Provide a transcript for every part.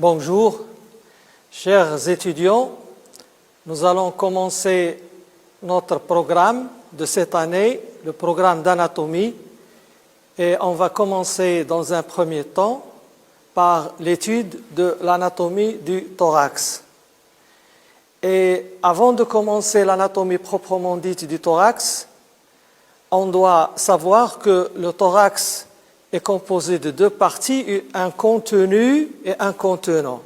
Bonjour, chers étudiants. Nous allons commencer notre programme de cette année, le programme d'anatomie, et on va commencer dans un premier temps par l'étude de l'anatomie du thorax. Et avant de commencer l'anatomie proprement dite du thorax, on doit savoir que le thorax est composé de deux parties, un contenu et un contenant.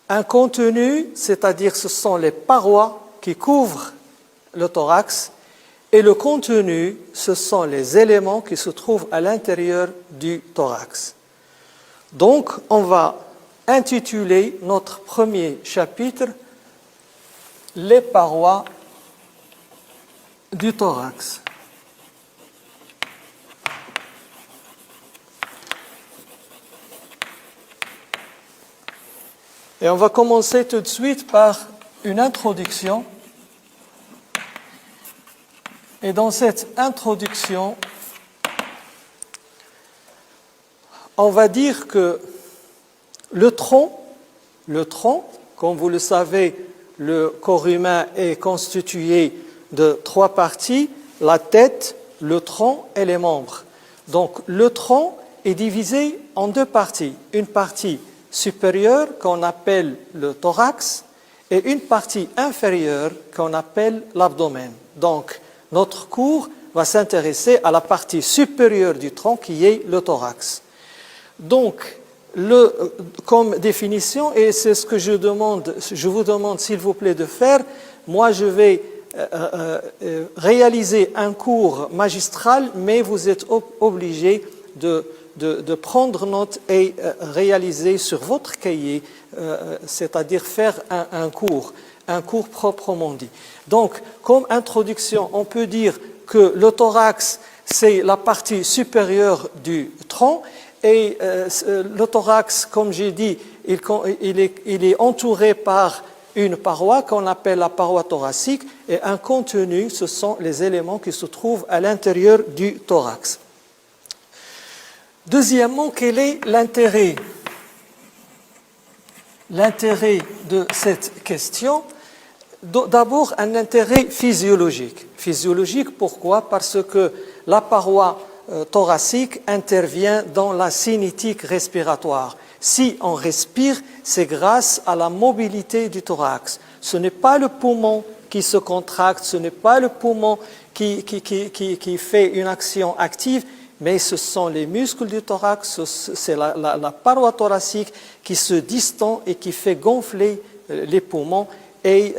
Un contenu, c'est-à-dire ce sont les parois qui couvrent le thorax, et le contenu, ce sont les éléments qui se trouvent à l'intérieur du thorax. Donc, on va intituler notre premier chapitre « Les parois du thorax ». Et on va commencer tout de suite par une introduction. Et dans cette introduction, on va dire que le tronc, comme vous le savez, le corps humain est constitué de trois parties, la tête, le tronc et les membres. Donc le tronc est divisé en deux parties, une partie supérieure qu'on appelle le thorax et une partie inférieure qu'on appelle l'abdomen. Donc, notre cours va s'intéresser à la partie supérieure du tronc qui est le thorax. Donc, comme définition, et c'est ce que je vous demande s'il vous plaît de faire, moi je vais réaliser un cours magistral, mais vous êtes obligés de prendre note et réaliser sur votre cahier, c'est-à-dire faire un cours proprement dit. Donc, comme introduction, on peut dire que le thorax, c'est la partie supérieure du tronc, et le thorax, comme j'ai dit, il est entouré par une paroi qu'on appelle la paroi thoracique, et un contenu, ce sont les éléments qui se trouvent à l'intérieur du thorax. Deuxièmement, quel est l'intérêt de cette question? D'abord, un intérêt physiologique. Physiologique, pourquoi? Parce que la paroi thoracique intervient dans la cinétique respiratoire. Si on respire, c'est grâce à la mobilité du thorax. Ce n'est pas le poumon qui se contracte, ce n'est pas le poumon qui fait une action active, mais ce sont les muscles du thorax, c'est la paroi thoracique qui se distend et qui fait gonfler les poumons. Et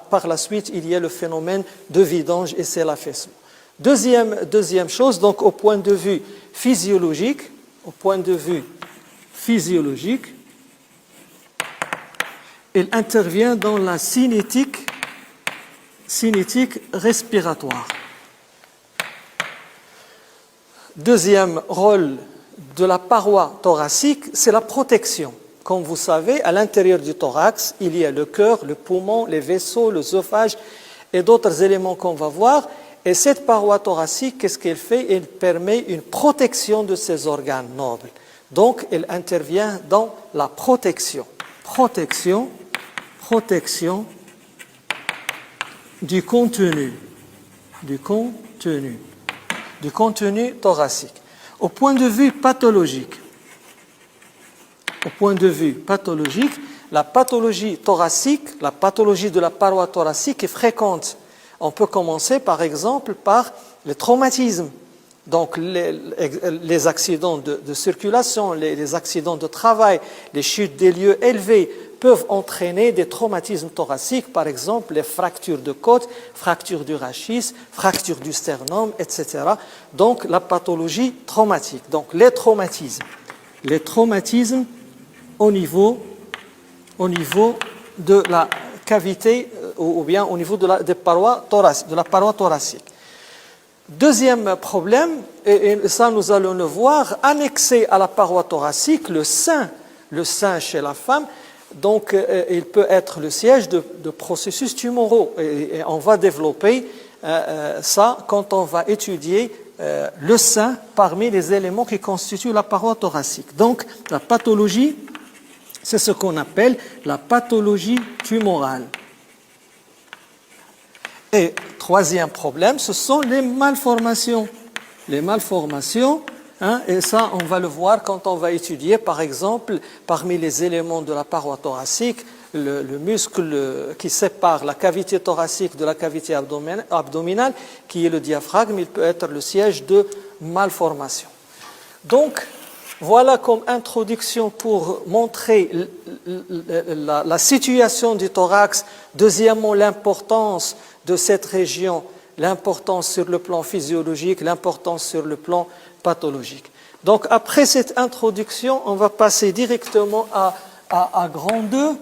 par la suite, il y a le phénomène de vidange et c'est l'affaissement. Deuxième chose, donc au point de vue physiologique, il intervient dans la cinétique respiratoire. Deuxième rôle de la paroi thoracique, c'est la protection. Comme vous savez, à l'intérieur du thorax, il y a le cœur, le poumon, les vaisseaux, l'œsophage et d'autres éléments qu'on va voir. Et cette paroi thoracique, qu'est-ce qu'elle fait? Elle permet une protection de ces organes nobles. Donc, elle intervient dans la protection du contenu thoracique. Au point de vue pathologique, la pathologie thoracique, la pathologie de la paroi thoracique est fréquente. On peut commencer par exemple par les traumatismes. Donc les accidents de circulation, les accidents de travail, les chutes des lieux élevés peuvent entraîner des traumatismes thoraciques, par exemple les fractures de côte, fractures du rachis, fractures du sternum, etc. Donc la pathologie traumatique. Donc les traumatismes au niveau de la cavité ou bien au niveau de la paroi thoracique. Deuxième problème, et ça nous allons le voir, annexé à la paroi thoracique, le sein chez la femme, donc il peut être le siège de processus tumoraux. Et on va développer ça quand on va étudier le sein parmi les éléments qui constituent la paroi thoracique. Donc la pathologie C'est ce qu'on appelle la pathologie tumorale. Et troisième problème, ce sont les malformations. Les malformations, et ça on va le voir quand on va étudier par exemple parmi les éléments de la paroi thoracique, le muscle qui sépare la cavité thoracique de la cavité abdominale, qui est le diaphragme, il peut être le siège de malformation. Donc, voilà comme introduction pour montrer la situation du thorax. Deuxièmement, l'importance de cette région, l'importance sur le plan physiologique, l'importance sur le plan pathologique. Donc, après cette introduction, on va passer directement à grand 2.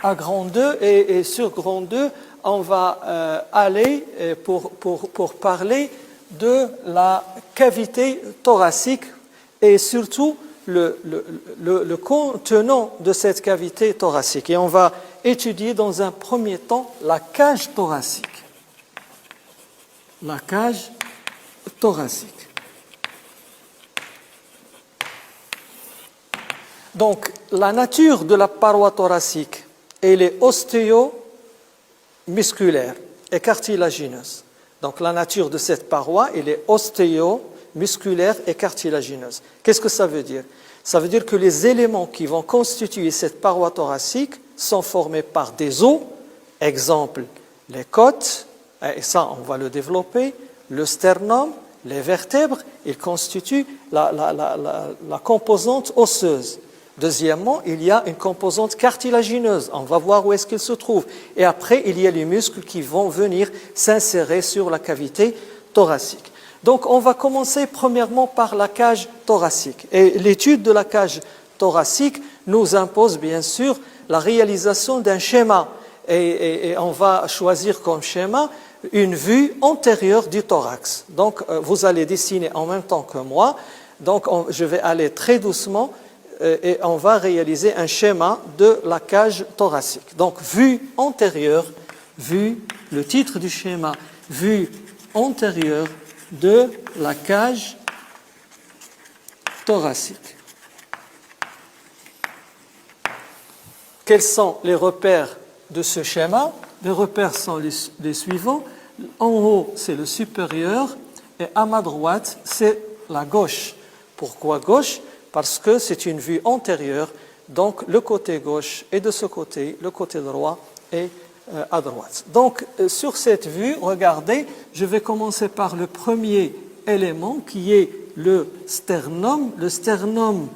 À grand 2 et sur grand 2, on va aller pour parler de la cavité thoracique et surtout le contenant de cette cavité thoracique. Et on va étudier dans un premier temps la cage thoracique. La cage thoracique. Donc, la nature de la paroi thoracique, elle est ostéomusculaire et cartilagineuse. Donc, la nature de cette paroi, elle est ostéomusculaire et cartilagineuse. Qu'est-ce que ça veut dire? Ça veut dire que les éléments qui vont constituer cette paroi thoracique sont formés par des os, exemple les côtes, et ça on va le développer, le sternum, les vertèbres, ils constituent la composante osseuse. Deuxièmement, il y a une composante cartilagineuse, on va voir où est-ce qu'elle se trouve. Et après, il y a les muscles qui vont venir s'insérer sur la cavité thoracique. Donc, on va commencer premièrement par la cage thoracique. Et l'étude de la cage thoracique nous impose bien sûr la réalisation d'un schéma. Et on va choisir comme schéma une vue antérieure du thorax. Donc, vous allez dessiner en même temps que moi. Donc, je vais aller très doucement et on va réaliser un schéma de la cage thoracique. Donc, vue antérieure, le titre du schéma, vue antérieure de la cage thoracique. Quels sont les repères de ce schéma? Les repères sont les suivants. En haut, c'est le supérieur et à ma droite, c'est la gauche. Pourquoi gauche? Parce que c'est une vue antérieure, donc le côté gauche est de ce côté, le côté droit est à droite. Donc, sur cette vue, regardez, je vais commencer par le premier élément qui est le sternum. Le sternum,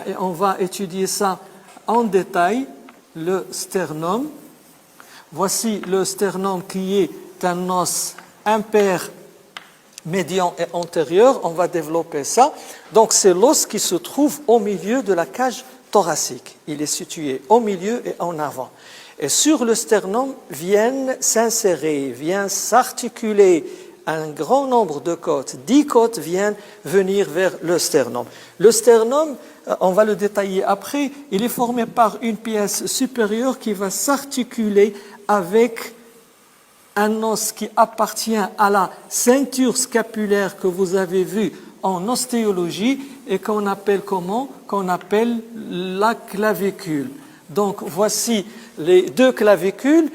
et on va étudier ça en détail, le sternum. Voici le sternum qui est un os impair, médian et antérieur. On va développer ça. Donc, c'est l'os qui se trouve au milieu de la cage thoracique. Il est situé au milieu et en avant. Et sur le sternum viennent s'insérer, viennent s'articuler un grand nombre de côtes. 10 côtes viennent venir vers le sternum. Le sternum, on va le détailler après, il est formé par une pièce supérieure qui va s'articuler avec un os qui appartient à la ceinture scapulaire que vous avez vue en ostéologie et qu'on appelle comment? Qu'on appelle la clavicule. Donc, voici les deux clavicules,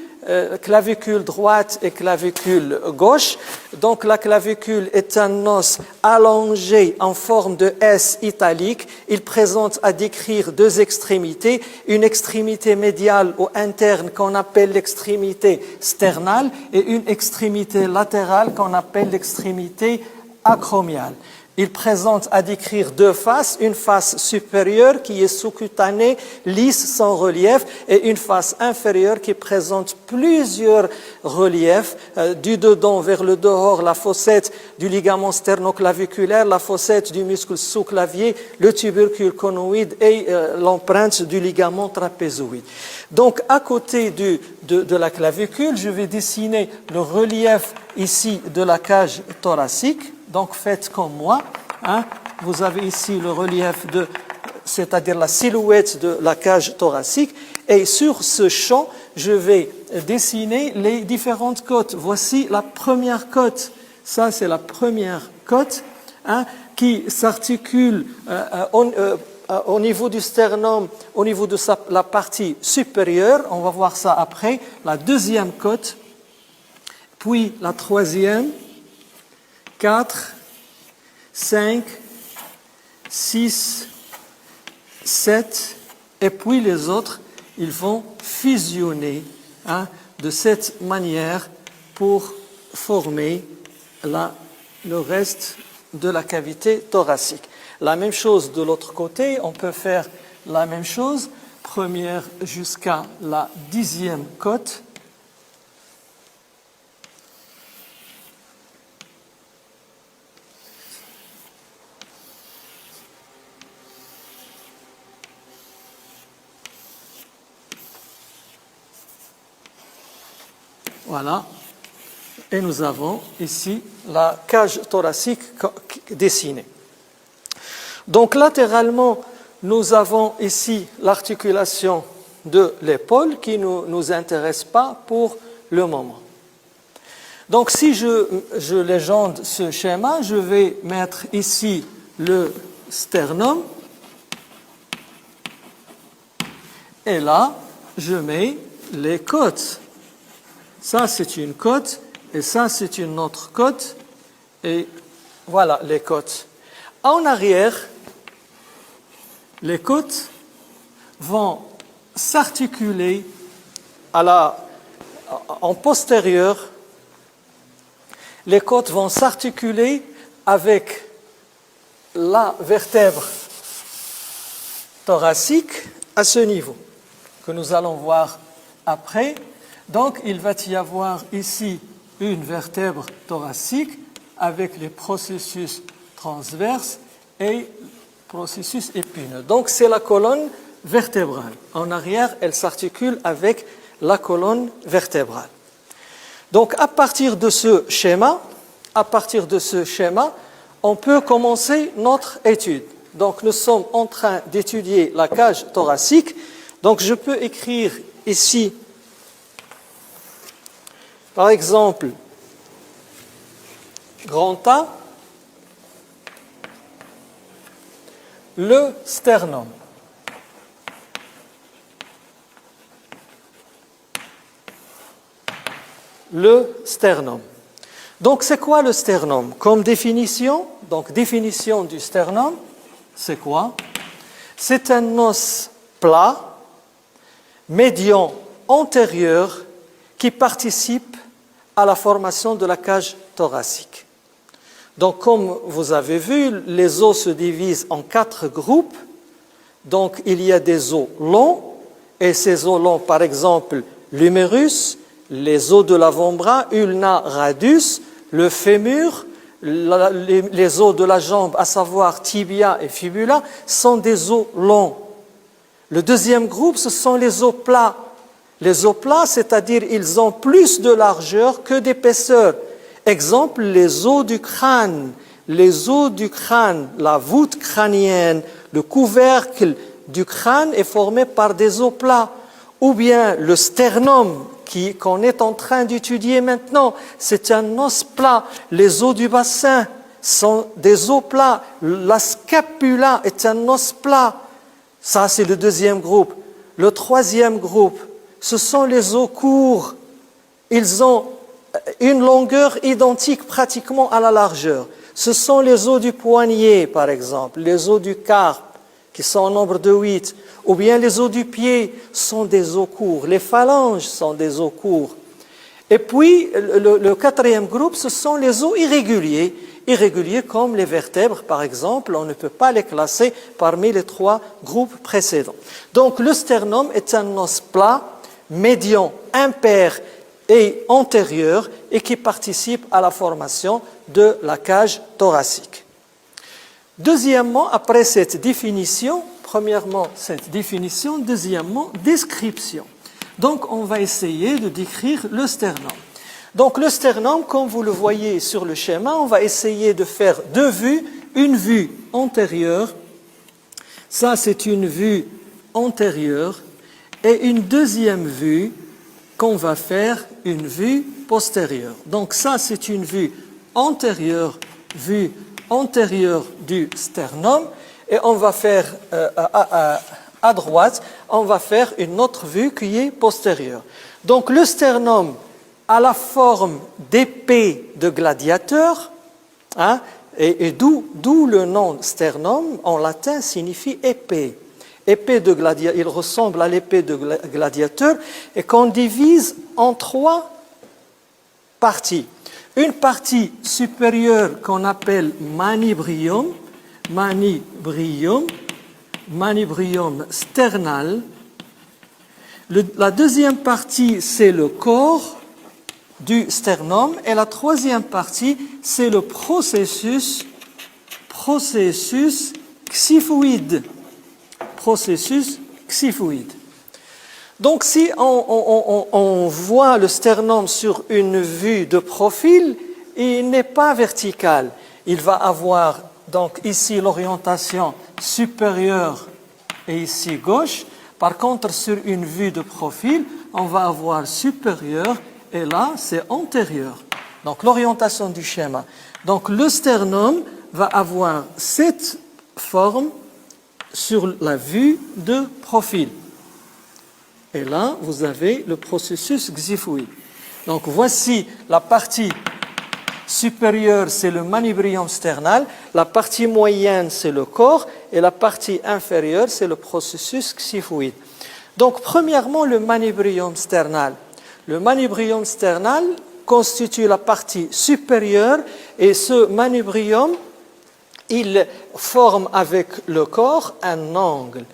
clavicule droite et clavicule gauche. Donc, la clavicule est un os allongé en forme de S italique. Il présente à décrire deux extrémités, une extrémité médiale ou interne qu'on appelle l'extrémité sternale et une extrémité latérale qu'on appelle l'extrémité acromiale. Il présente à décrire deux faces, une face supérieure qui est sous-cutanée, lisse, sans relief, et une face inférieure qui présente plusieurs reliefs, du dedans vers le dehors, la fossette du ligament sternoclaviculaire, la fossette du muscle sous-clavier, le tubercule conoïde et l'empreinte du ligament trapézoïde. Donc, à côté de la clavicule, je vais dessiner le relief ici de la cage thoracique. Donc, faites comme moi. Vous avez ici le relief c'est-à-dire la silhouette de la cage thoracique. Et sur ce champ, je vais dessiner les différentes côtes. Voici la première côte. Ça, c'est la première côte qui s'articule au niveau du sternum, au niveau de la partie supérieure, on va voir ça après, la deuxième côte, puis la troisième, 4, 5, 6, 7, et puis les autres, ils vont fusionner de cette manière pour former le reste de la cavité thoracique. La même chose de l'autre côté, on peut faire la même chose, première jusqu'à la 10e côte. Voilà. Et nous avons ici la cage thoracique dessinée. Donc latéralement, nous avons ici l'articulation de l'épaule qui ne nous intéresse pas pour le moment. Donc si je légende ce schéma, je vais mettre ici le sternum et là, je mets les côtes. Ça, c'est une côte et ça, c'est une autre côte et voilà les côtes. En arrière, les côtes vont s'articuler en postérieur. Les côtes vont s'articuler avec la vertèbre thoracique à ce niveau, que nous allons voir après. Donc, il va y avoir ici une vertèbre thoracique avec les processus transverses et processus épineux. Donc, c'est la colonne vertébrale. En arrière, elle s'articule avec la colonne vertébrale. Donc, à partir de ce schéma, on peut commencer notre étude. Donc, nous sommes en train d'étudier la cage thoracique. Donc, je peux écrire ici, par exemple, grand A, le sternum. Le sternum. Donc, c'est quoi le sternum? Comme définition, donc définition du sternum, c'est quoi? C'est un os plat, médian antérieur, qui participe à la formation de la cage thoracique. Donc, comme vous avez vu, les os se divisent en 4 groupes. Donc, il y a des os longs, et ces os longs, par exemple, l'humérus, les os de l'avant-bras, ulna radius, le fémur, les os de la jambe, à savoir tibia et fibula, sont des os longs. Le deuxième groupe, ce sont les os plats. Les os plats, c'est-à-dire ils ont plus de largeur que d'épaisseur. Exemple, les os du crâne. Les os du crâne, la voûte crânienne, le couvercle du crâne est formé par des os plats. Ou bien le sternum qu'on est en train d'étudier maintenant, c'est un os plat. Les os du bassin sont des os plats. La scapula est un os plat. Ça, c'est le deuxième groupe. Le troisième groupe, ce sont les os courts. Ils ont une longueur identique pratiquement à la largeur. Ce sont les os du poignet, par exemple, les os du carpe, qui sont au nombre de 8, ou bien les os du pied sont des os courts, les phalanges sont des os courts. Et puis, le quatrième groupe, ce sont les os irréguliers, comme les vertèbres, par exemple, on ne peut pas les classer parmi les 3 groupes précédents. Donc, le sternum est un os plat, médian, impair et antérieur, et qui participe à la formation de la cage thoracique. Deuxièmement, après cette définition, premièrement, cette définition, deuxièmement, description. Donc, on va essayer de décrire le sternum. Donc, le sternum, comme vous le voyez sur le schéma, on va essayer de faire 2 vues. Une vue antérieure, ça c'est une vue antérieure, et une deuxième vue qu'on va faire, une vue postérieure. Donc, ça c'est une vue antérieure du sternum. et on va faire à droite, on va faire une autre vue qui est postérieure. Donc le sternum a la forme d'épée de gladiateur, hein, et d'où le nom sternum en latin signifie épée. Épée de gladiateur, il ressemble à l'épée de gladiateur et qu'on divise en 3 parties. Une partie supérieure qu'on appelle manibrium sternal. La deuxième partie, c'est le corps du sternum et la troisième partie, c'est le processus xiphoïde. Donc si on voit le sternum sur une vue de profil, il n'est pas vertical. Il va avoir donc ici l'orientation supérieure et ici gauche. Par contre, sur une vue de profil, on va avoir supérieur et là, c'est antérieur. Donc l'orientation du schéma. Donc le sternum va avoir cette forme sur la vue de profil. Et là, vous avez le processus xiphoïde. Donc voici la partie supérieure, c'est le manibrium sternal, la partie moyenne, c'est le corps, et la partie inférieure, c'est le processus xiphoïde. Donc premièrement, le manibrium sternal. Le manibrium sternal constitue la partie supérieure, et ce manibrium, il forme avec le corps un angle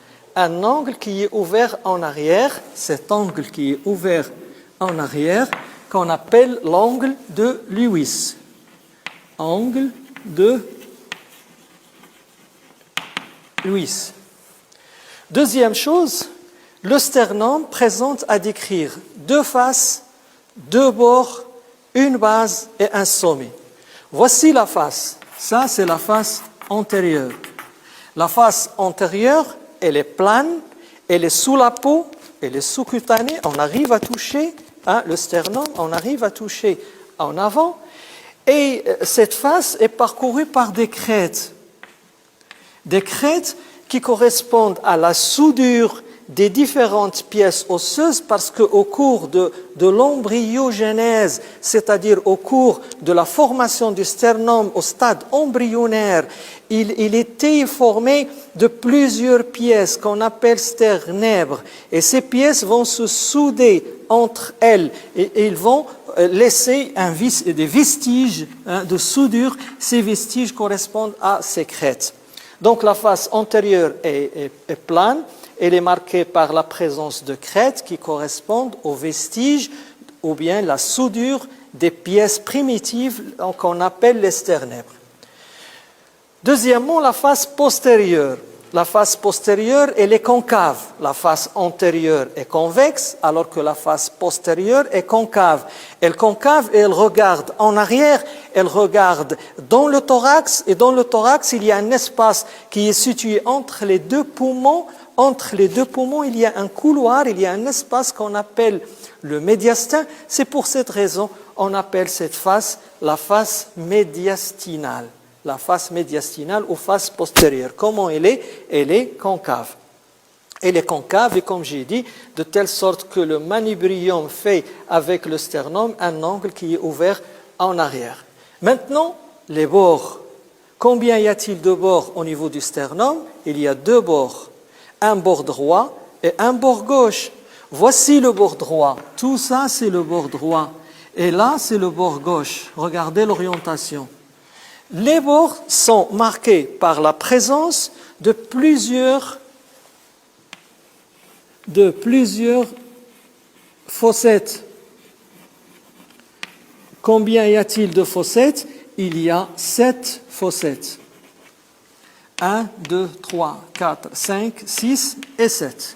qui est ouvert en arrière, cet angle qui est ouvert en arrière, qu'on appelle l'angle de Lewis. Angle de Lewis. Deuxième chose, le sternum présente à décrire 2 faces, 2 bords, une base et un sommet. Voici la face. Ça, c'est la face antérieure. La face antérieure, elle est plane, elle est sous la peau, elle est sous-cutanée. On arrive à toucher le sternum, on arrive à toucher en avant. Et cette face est parcourue par des crêtes. Des crêtes qui correspondent à la soudure des différentes pièces osseuses parce qu'au cours de l'embryogenèse, c'est-à-dire au cours de la formation du sternum au stade embryonnaire, il était formé de plusieurs pièces qu'on appelle sternèbres. Et ces pièces vont se souder entre elles et ils vont laisser des vestiges de soudure. Ces vestiges correspondent à ces crêtes. Donc la face antérieure est plane. Elle est marquée par la présence de crêtes qui correspondent aux vestiges ou bien la soudure des pièces primitives qu'on appelle les sternèbres. Deuxièmement, la face postérieure. La face postérieure, elle est concave. La face antérieure est convexe, alors que la face postérieure est concave. Elle est concave et elle regarde en arrière, elle regarde dans le thorax, et dans le thorax, il y a un espace qui est situé entre les 2 poumons. Entre les 2 poumons, il y a un couloir, il y a un espace qu'on appelle le médiastin. C'est pour cette raison qu'on appelle cette face la face médiastinale. La face médiastinale ou face postérieure. Comment elle est? Elle est concave. Elle est concave et comme j'ai dit, de telle sorte que le manibrium fait avec le sternum un angle qui est ouvert en arrière. Maintenant, les bords. Combien y a-t-il de bords au niveau du sternum? Il y a 2 bords. Un bord droit et un bord gauche. Voici le bord droit. Tout ça, c'est le bord droit. Et là, c'est le bord gauche. Regardez l'orientation. Les bords sont marqués par la présence de plusieurs fossettes. Combien y a-t-il de fossettes? Il y a 7 fossettes. 1, 2, 3, 4, 5, 6 et 7.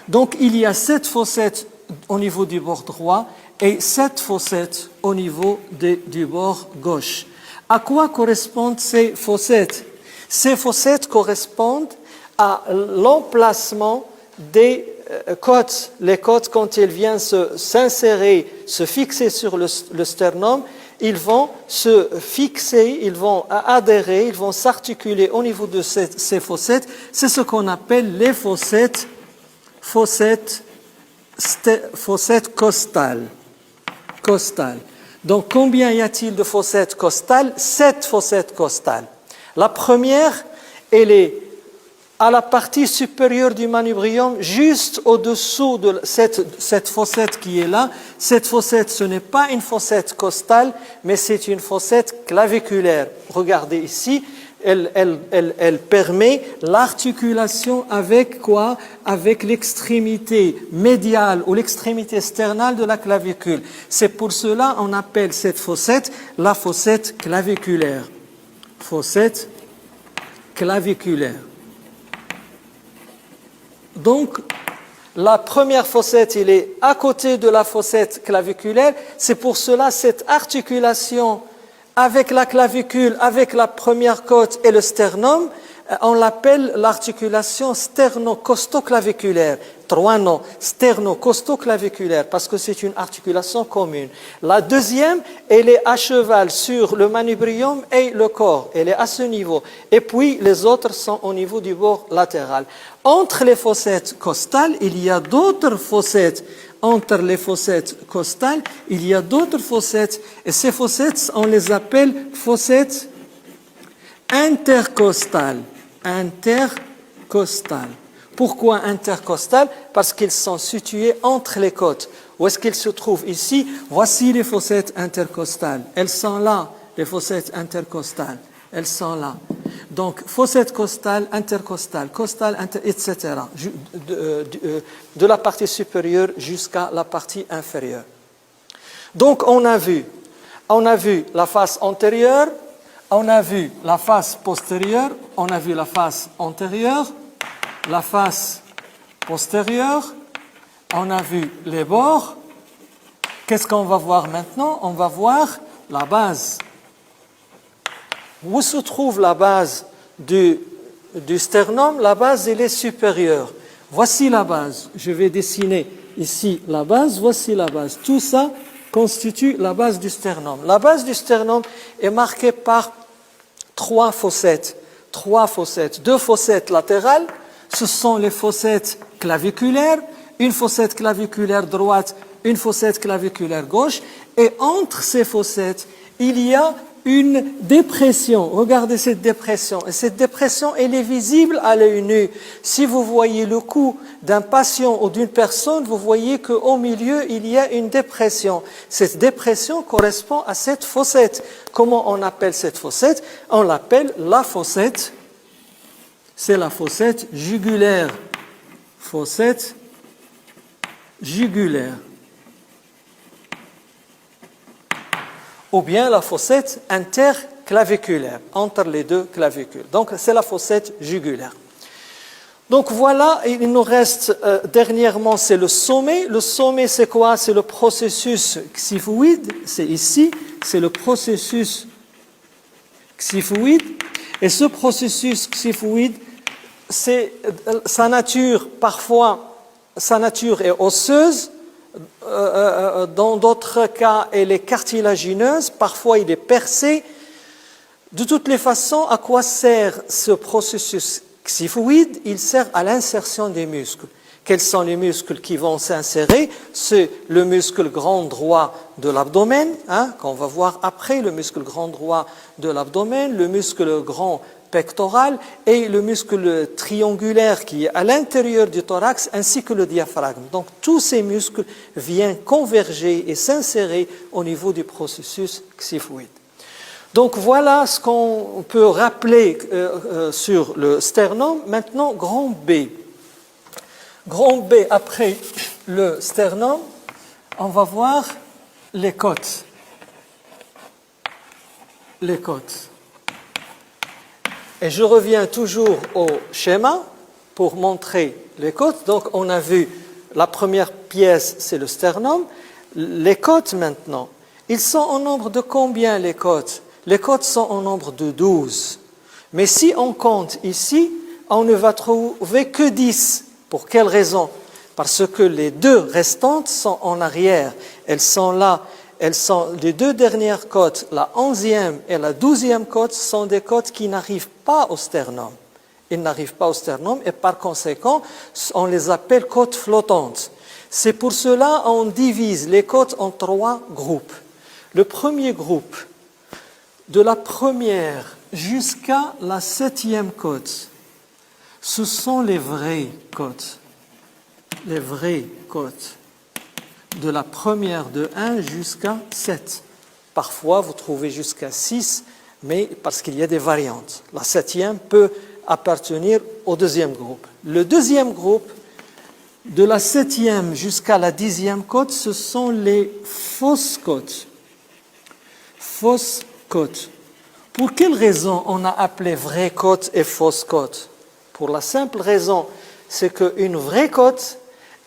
Donc il y a 7 fossettes au niveau du bord droit et 7 fossettes au niveau du bord gauche. À quoi correspondent ces fossettes? Ces fossettes correspondent à l'emplacement des côtes. Les côtes, quand elles viennent s'insérer, se fixer sur le sternum, ils vont se fixer, ils vont adhérer, ils vont s'articuler au niveau de ces fossettes. C'est ce qu'on appelle les fossettes costales. Donc, combien y a-t-il de fossettes costales? 7 fossettes costales. La première, elle est à la partie supérieure du manubrium, juste au-dessous de cette fossette qui est là. Cette fossette, ce n'est pas une fossette costale, mais c'est une fossette claviculaire. Regardez ici, elle permet l'articulation avec quoi? Avec l'extrémité médiale ou l'extrémité sternale de la clavicule. C'est pour cela qu'on appelle cette fossette la fossette claviculaire. Fossette claviculaire. Donc, la première fossette, elle est à côté de la fossette claviculaire. C'est pour cela cette articulation avec la clavicule, avec la première côte et le sternum, on l'appelle l'articulation sterno-costo-claviculaire. 3 noms, sterno-costo-claviculaire, parce que c'est une articulation commune. La deuxième, elle est à cheval sur le manubrium et le corps. Elle est à ce niveau. Et puis, les autres sont au niveau du bord latéral. Entre les fossettes costales, il y a d'autres fossettes. Entre les fossettes costales, il y a d'autres fossettes. Et ces fossettes, on les appelle fossettes intercostales. Intercostales. Pourquoi intercostales? Parce qu'ils sont situés entre les côtes. Où est-ce qu'ils se trouvent? Ici, voici les fossettes intercostales. Elles sont là, les fossettes intercostales. Elles sont là. Donc, fossette costale, intercostale, etc. De la partie supérieure jusqu'à la partie inférieure. Donc, on a vu la face antérieure, on a vu la face postérieure, on a vu la face antérieure, la face postérieure, on a vu les bords. Qu'est-ce qu'on va voir maintenant? On va voir la base. Où se trouve la base du sternum? La base, elle est supérieure. Voici la base. Je vais dessiner ici la base. Voici la base. Tout ça constitue la base du sternum. La base du sternum est marquée par 3 fossettes. 3 fossettes. 2 fossettes latérales. Ce sont les fossettes claviculaires. Une fossette claviculaire droite, une fossette claviculaire gauche. Et entre ces fossettes, il y a une dépression. Regardez cette dépression. Et cette dépression, elle est visible à l'œil nu. Si vous voyez le cou d'un patient ou d'une personne, vous voyez qu'au milieu, il y a une dépression. Cette dépression correspond à cette fossette. Comment on appelle cette fossette? On l'appelle la fossette. C'est la fossette jugulaire. Fossette jugulaire. Ou bien la fossette interclaviculaire, entre les deux clavicules. Donc, c'est la fossette jugulaire. Donc, voilà, il nous reste, dernièrement, c'est le sommet. Le sommet, c'est quoi? C'est le processus xiphoïde. C'est ici, c'est le processus xiphoïde. Et ce processus xiphoïde, c'est sa nature, parfois, sa nature est osseuse. Dans d'autres cas, elle est cartilagineuse, parfois il est percé. De toutes les façons, à quoi sert ce processus xiphoïde? Il sert à l'insertion des muscles. Quels sont les muscles qui vont s'insérer? C'est le muscle grand droit de l'abdomen, qu'on va voir après, le muscle grand droit de l'abdomen, le muscle grand pectoral et le muscle triangulaire qui est à l'intérieur du thorax ainsi que le diaphragme. Donc tous ces muscles viennent converger et s'insérer au niveau du processus xiphoïde. Donc voilà ce qu'on peut rappeler sur le sternum. Maintenant, grand B. Grand B, après le sternum, on va voir les côtes. Les côtes. Et je reviens toujours au schéma pour montrer les côtes. Donc, on a vu la première pièce, c'est le sternum. Les côtes, maintenant, ils sont au nombre de combien, les côtes? Les côtes sont au nombre de 12. Mais si on compte ici, on ne va trouver que 10. Pour quelle raison? Parce que les 2 restantes sont en arrière. Elles sont là. les deux dernières côtes, la 11e et la 12e côte, sont des côtes qui n'arrivent pas au sternum. Ils n'arrivent pas au sternum et par conséquent, on les appelle côtes flottantes. C'est pour cela qu'on divise les côtes en 3 groupes. Le premier groupe, de la première jusqu'à la 7e côte, ce sont les vraies côtes. Les vraies côtes. De la première de 1 jusqu'à 7. Parfois, vous trouvez jusqu'à 6, mais parce qu'il y a des variantes. La 7e peut appartenir au deuxième groupe. Le deuxième groupe, de la 7e jusqu'à la 10e côte, ce sont les fausses côtes. Fausses côtes. Pour quelle raison on a appelé vraie côte et fausse côte? Pour la simple raison, c'est qu'une vraie côte,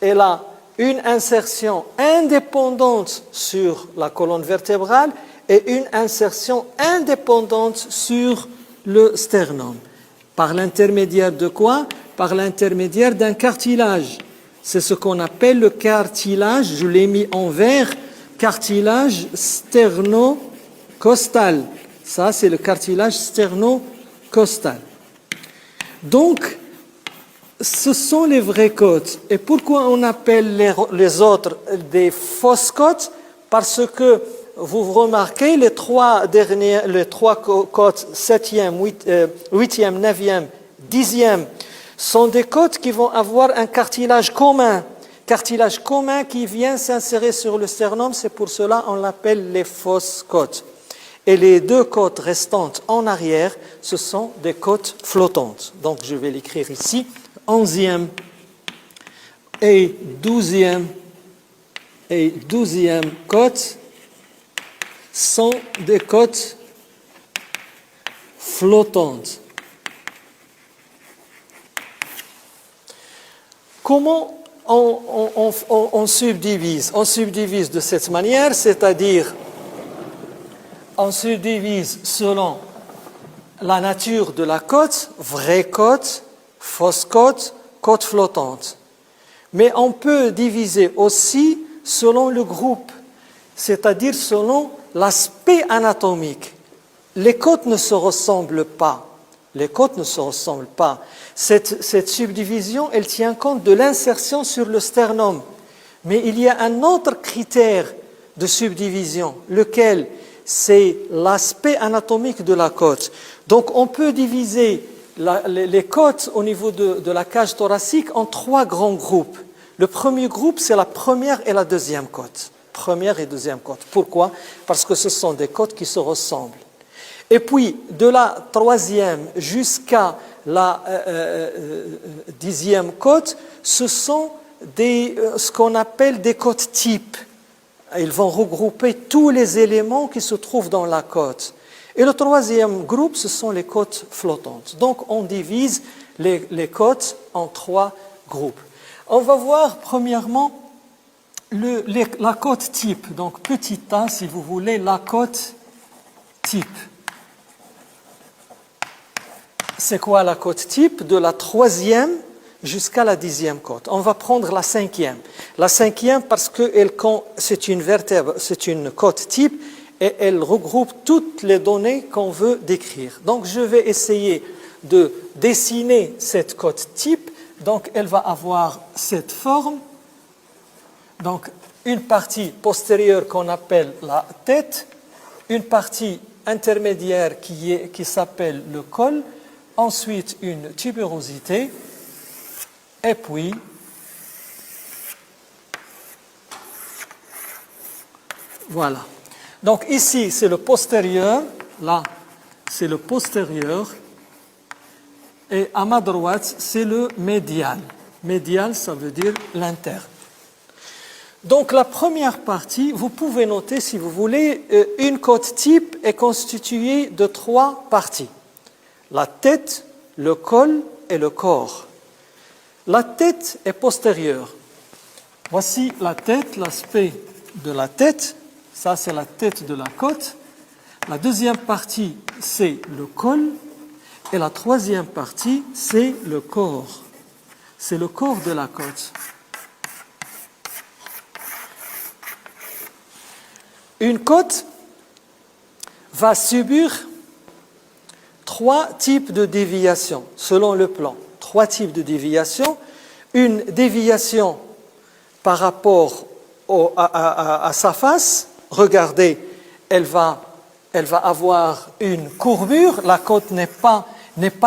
elle a une insertion indépendante sur la colonne vertébrale et une insertion indépendante sur le sternum. Par l'intermédiaire de quoi? Par l'intermédiaire d'un cartilage. C'est ce qu'on appelle le cartilage, je l'ai mis en vert, cartilage sternocostal. Ça, c'est le cartilage sternocostal. Donc, ce sont les vraies côtes. Et pourquoi on appelle les autres des fausses côtes? Parce que vous remarquez les trois côtes, 7e, 8e, 9e, 10e, sont des côtes qui vont avoir un cartilage commun. Cartilage commun qui vient s'insérer sur le sternum, c'est pour cela qu'on l'appelle les fausses côtes. Et les 2 côtes restantes en arrière, ce sont des côtes flottantes. Donc je vais l'écrire ici. 11e et 12e côtes sont des côtes flottantes. Comment on subdivise? On subdivise de cette manière, c'est-à-dire on subdivise selon la nature de la côte, vraie côte, fausse côte, côte flottante. Mais on peut diviser aussi selon le groupe, c'est-à-dire selon l'aspect anatomique. Les côtes ne se ressemblent pas. Les côtes ne se ressemblent pas. Cette subdivision, elle tient compte de l'insertion sur le sternum. Mais il y a un autre critère de subdivision, lequel c'est l'aspect anatomique de la côte. Donc on peut diviser les côtes au niveau de la cage thoracique en 3 grands groupes. Le premier groupe, c'est la première et la deuxième côte. Première et deuxième côte. Pourquoi? Parce que ce sont des côtes qui se ressemblent. Et puis, de la 3e jusqu'à la 10e côte, ce sont ce qu'on appelle des côtes types. Ils vont regrouper tous les éléments qui se trouvent dans la côte. Et le 3e groupe, ce sont les côtes flottantes. Donc, on divise les côtes en 3 groupes. On va voir premièrement la côte type. Donc, petit a, si vous voulez, la côte type. C'est quoi la côte type? De la 3e jusqu'à la 10e côte. On va prendre la 5e. La 5e parce que c'est une vertèbre, c'est une côte type et elle regroupe toutes les données qu'on veut décrire. Donc je vais essayer de dessiner cette côte type. Donc elle va avoir cette forme. Donc une partie postérieure qu'on appelle la tête, une partie intermédiaire qui s'appelle le col, ensuite une tubérosité, et puis voilà. Donc ici c'est le postérieur, là c'est le postérieur, et à ma droite c'est le médial. Médial, ça veut dire l'interne. Donc la première partie, vous pouvez noter si vous voulez, une côte type est constituée de 3 parties. La tête, le col et le corps. La tête est postérieure. Voici la tête, l'aspect de la tête. Ça, c'est la tête de la côte. La deuxième partie, c'est le col. Et la troisième partie, c'est le corps. C'est le corps de la côte. Une côte va subir 3 types de déviations selon le plan. 3 types de déviations. Une déviation par rapport à sa face. Regardez, elle va avoir une courbure. La côte n'est pas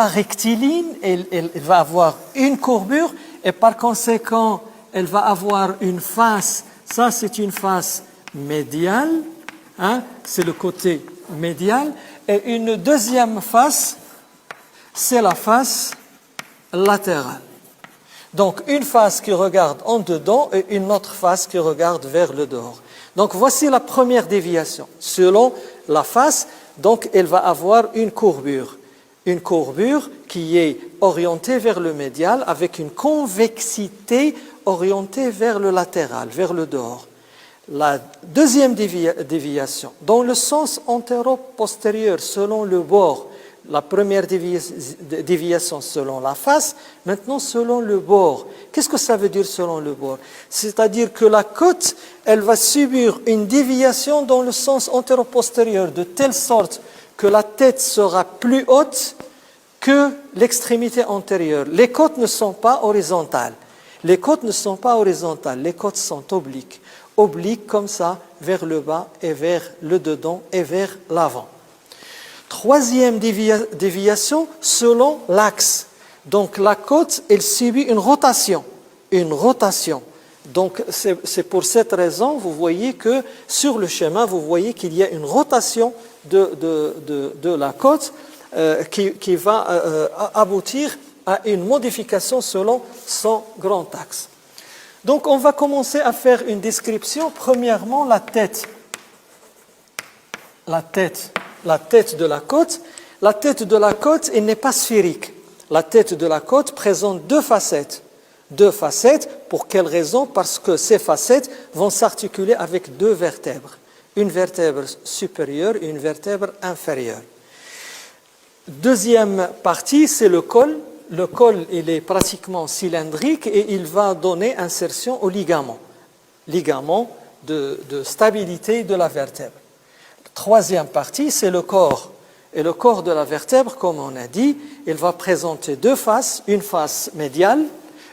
rectiligne, elle va avoir une courbure et par conséquent, elle va avoir une face. Ça, c'est une face médiale, hein, c'est le côté médial. Et une deuxième face, c'est la face latérale. Donc, une face qui regarde en dedans et une autre face qui regarde vers le dehors. Donc, voici la première déviation. Selon la face, donc, elle va avoir une courbure. Une courbure qui est orientée vers le médial avec une convexité orientée vers le latéral, vers le dehors. La deuxième déviation, dans le sens antéro-postérieur, selon le bord, la première déviation selon la face, maintenant selon le bord. Qu'est-ce que ça veut dire selon le bord? C'est-à-dire que la côte, elle va subir une déviation dans le sens antéro-postérieur, de telle sorte que la tête sera plus haute que l'extrémité antérieure. Les côtes ne sont pas horizontales. Les côtes ne sont pas horizontales, les côtes sont obliques. Obliques comme ça, vers le bas et vers le dedans et vers l'avant. Troisième déviation, selon l'axe. Donc la côte, elle subit une rotation. Une rotation. Donc c'est pour cette raison, vous voyez que sur le schéma, vous voyez qu'il y a une rotation de la côte qui va aboutir à une modification selon son grand axe. Donc on va commencer à faire une description. Premièrement, la tête de la côte. La tête de la côte, elle n'est pas sphérique. La tête de la côte présente 2 facettes. 2 facettes, pour quelle raison? Parce que ces facettes vont s'articuler avec 2 vertèbres. Une vertèbre supérieure et une vertèbre inférieure. Deuxième partie, c'est le col. Le col, il est pratiquement cylindrique et il va donner insertion au ligament. Ligament de stabilité de la vertèbre. Troisième partie, c'est le corps. Et le corps de la vertèbre, comme on a dit, il va présenter 2 faces, une face médiale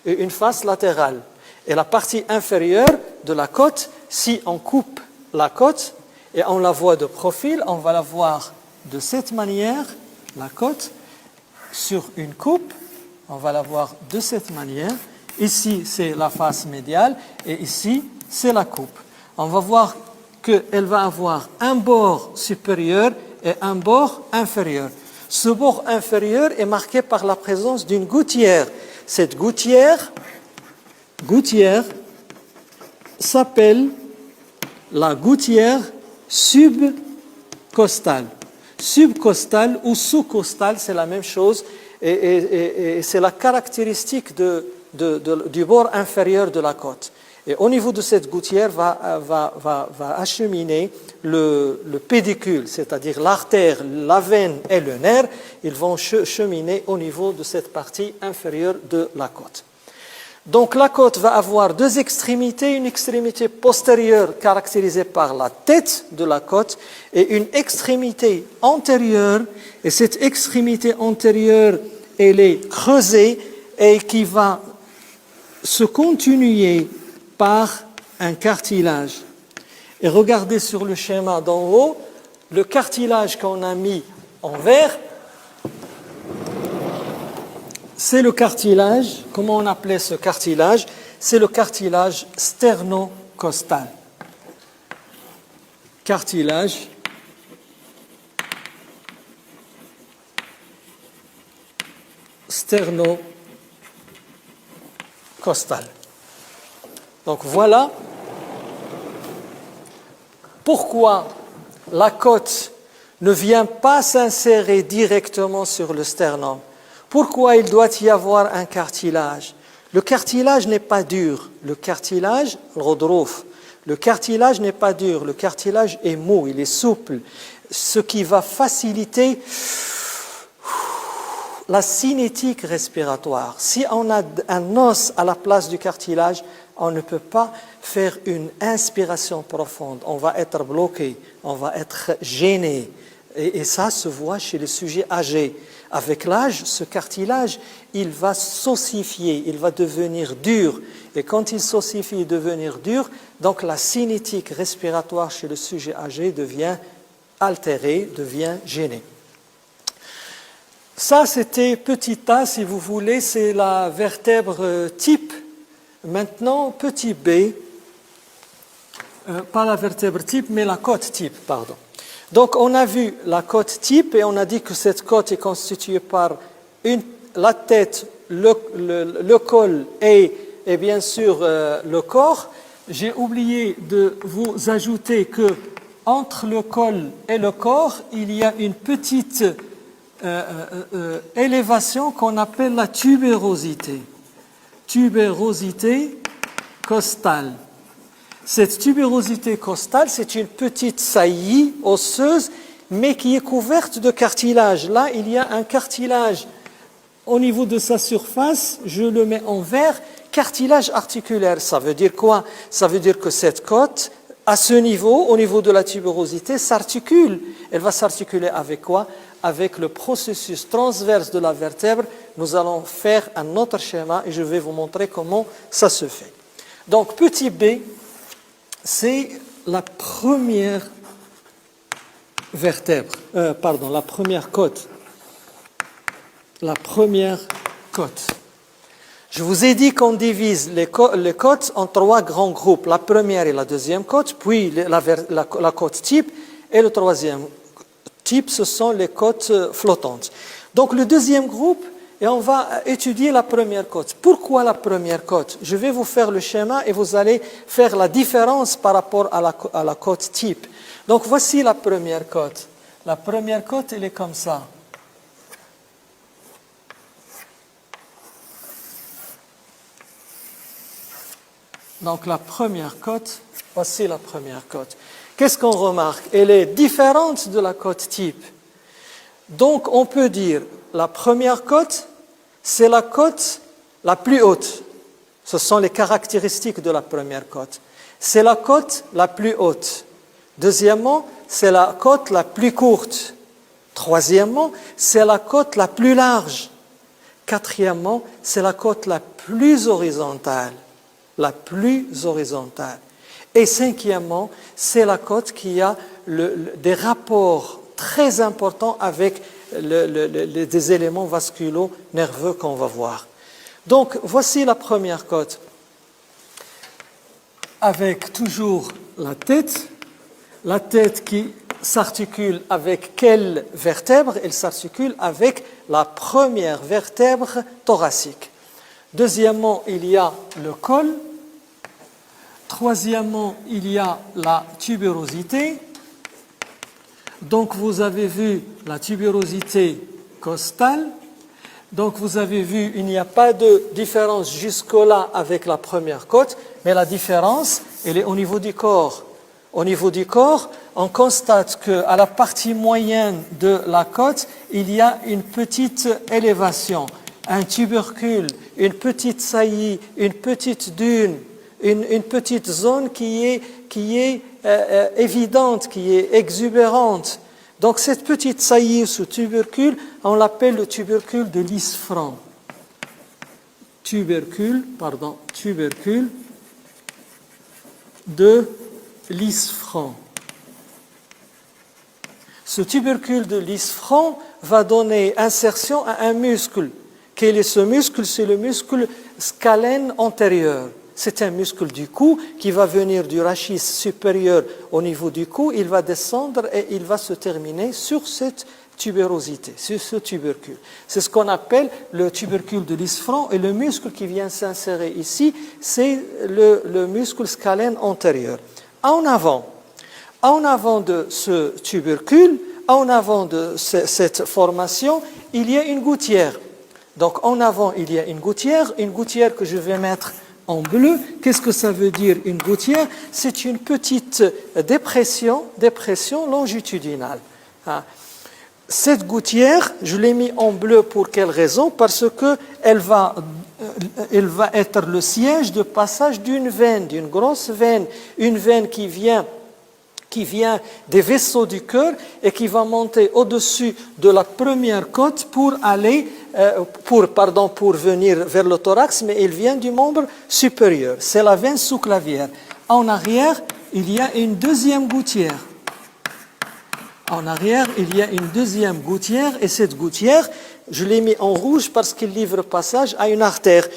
et une face latérale. Et la partie inférieure de la côte, si on coupe la côte et on la voit de profil, on va la voir de cette manière, la côte, sur une coupe, on va la voir de cette manière. Ici, c'est la face médiale et ici, c'est la coupe. On va voir qu'elle va avoir un bord supérieur et un bord inférieur. Ce bord inférieur est marqué par la présence d'une gouttière. Cette gouttière s'appelle la gouttière subcostale. Subcostale ou sous-costale, c'est la même chose et c'est la caractéristique du bord inférieur de la côte. Et au niveau de cette gouttière va acheminer le pédicule, c'est-à-dire l'artère, la veine et le nerf. Ils vont cheminer au niveau de cette partie inférieure de la côte. Donc la côte va avoir 2 extrémités, une extrémité postérieure caractérisée par la tête de la côte et une extrémité antérieure. Et cette extrémité antérieure, elle est creusée et qui va se continuer par un cartilage. Et regardez sur le schéma d'en haut, le cartilage qu'on a mis en vert, c'est le cartilage, comment on appelait ce cartilage? C'est le cartilage sternocostal. Cartilage sternocostal. Donc voilà pourquoi la côte ne vient pas s'insérer directement sur le sternum. Pourquoi il doit y avoir un cartilage? Le cartilage n'est pas dur. Le cartilage, le cartilage n'est pas dur. Le cartilage est mou, il est souple. Ce qui va faciliter la cinétique respiratoire. Si on a un os à la place du cartilage, on ne peut pas faire une inspiration profonde. On va être bloqué, on va être gêné. Et ça se voit chez les sujets âgés. Avec l'âge, ce cartilage, il va s'ossifier, il va devenir dur. Et quand il s'ossifie et devenir dur, donc la cinétique respiratoire chez le sujet âgé devient altérée, devient gênée. Ça, c'était petit a, si vous voulez, c'est la vertèbre type. Maintenant, petit b, pas la vertèbre type, mais la côte type, pardon. Donc, on a vu la côte type et on a dit que cette côte est constituée par la tête, le col et bien sûr le corps. J'ai oublié de vous ajouter que entre le col et le corps, il y a une petite élévation qu'on appelle la tubérosité. Tubérosité costale. Cette tubérosité costale, c'est une petite saillie osseuse, mais qui est couverte de cartilage. Là, il y a un cartilage au niveau de sa surface, je le mets en vert, cartilage articulaire. Ça veut dire quoi? Ça veut dire que cette côte, à ce niveau, au niveau de la tubérosité, s'articule. Elle va s'articuler avec quoi? Avec le processus transverse de la vertèbre. Nous allons faire un autre schéma et je vais vous montrer comment ça se fait. Donc, petit b, c'est la première vertèbre, la première côte. La première côte. Je vous ai dit qu'on divise les côtes en 3 grands groupes. La première et la deuxième côte, puis la côte type, et le troisième type, ce sont les côtes flottantes. Donc le deuxième groupe, et on va étudier la première côte. Pourquoi la première côte? Je vais vous faire le schéma et vous allez faire la différence par rapport à la côte type. Donc voici la première côte. La première côte, elle est comme ça. Donc la première côte, voici la première côte. Qu'est-ce qu'on remarque? Elle est différente de la côte type. Donc on peut dire la première côte, c'est la côte la plus haute. Ce sont les caractéristiques de la première côte. C'est la côte la plus haute. Deuxièmement, c'est la côte la plus courte. Troisièmement, c'est la côte la plus large. Quatrièmement, c'est la côte la plus horizontale. La plus horizontale. Et cinquièmement, c'est la côte qui a des rapports très importants avec des éléments vasculo-nerveux qu'on va voir. Donc, voici la première côte. Avec toujours la tête qui s'articule avec quelle vertèbre? Elle s'articule avec la première vertèbre thoracique. Deuxièmement, il y a le col. Troisièmement, il y a la tubérosité. Donc, vous avez vu la tubérosité costale. Donc, vous avez vu, il n'y a pas de différence jusque-là avec la première côte, mais la différence, elle est au niveau du corps. Au niveau du corps, on constate qu'à la partie moyenne de la côte, il y a une petite élévation, un tubercule, une petite saillie, une petite dune, une petite zone qui est évidente, qui est exubérante. Donc cette petite saillie ou ce tubercule, on l'appelle le tubercule de Lisfranc. Tubercule de Lisfranc. Ce tubercule de Lisfranc va donner insertion à un muscle. Quel est ce muscle? C'est le muscle scalène antérieur. C'est un muscle du cou qui va venir du rachis supérieur au niveau du cou. Il va descendre et il va se terminer sur cette tubérosité, sur ce tubercule. C'est ce qu'on appelle le tubercule de Lisfranc. Et le muscle qui vient s'insérer ici, c'est le muscle scalène antérieur. En avant de ce tubercule, en avant de cette formation, il y a une gouttière. Donc en avant, il y a une gouttière que je vais mettre en bleu. Qu'est-ce que ça veut dire une gouttière? C'est une petite dépression longitudinale. cette gouttière, je l'ai mis en bleu pour quelle raison? Parce que elle va être le siège de passage d'une veine, d'une grosse veine, une veine qui vient des vaisseaux du cœur et qui va monter au-dessus de la première côte pour venir vers le thorax, mais il vient du membre supérieur. C'est la veine sous-clavière. En arrière, il y a une deuxième gouttière. En arrière, il y a une deuxième gouttière et cette gouttière, je l'ai mis en rouge parce qu'il livre passage à une artère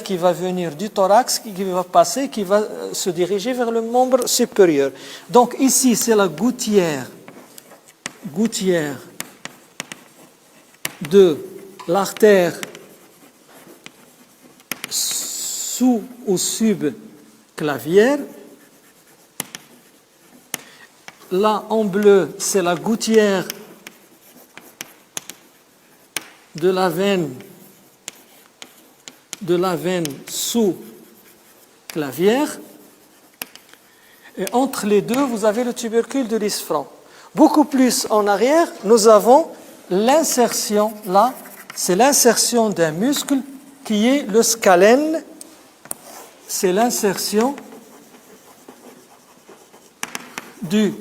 qui va venir du thorax, qui va passer, qui va se diriger vers le membre supérieur. Donc ici, c'est la gouttière de l'artère sous ou subclavière. Là, en bleu, c'est la gouttière de la veine sous-clavière. Et entre les deux, vous avez le tubercule de l'isfran. Beaucoup plus en arrière, nous avons l'insertion, là, c'est l'insertion d'un muscle qui est le scalène. C'est l'insertion du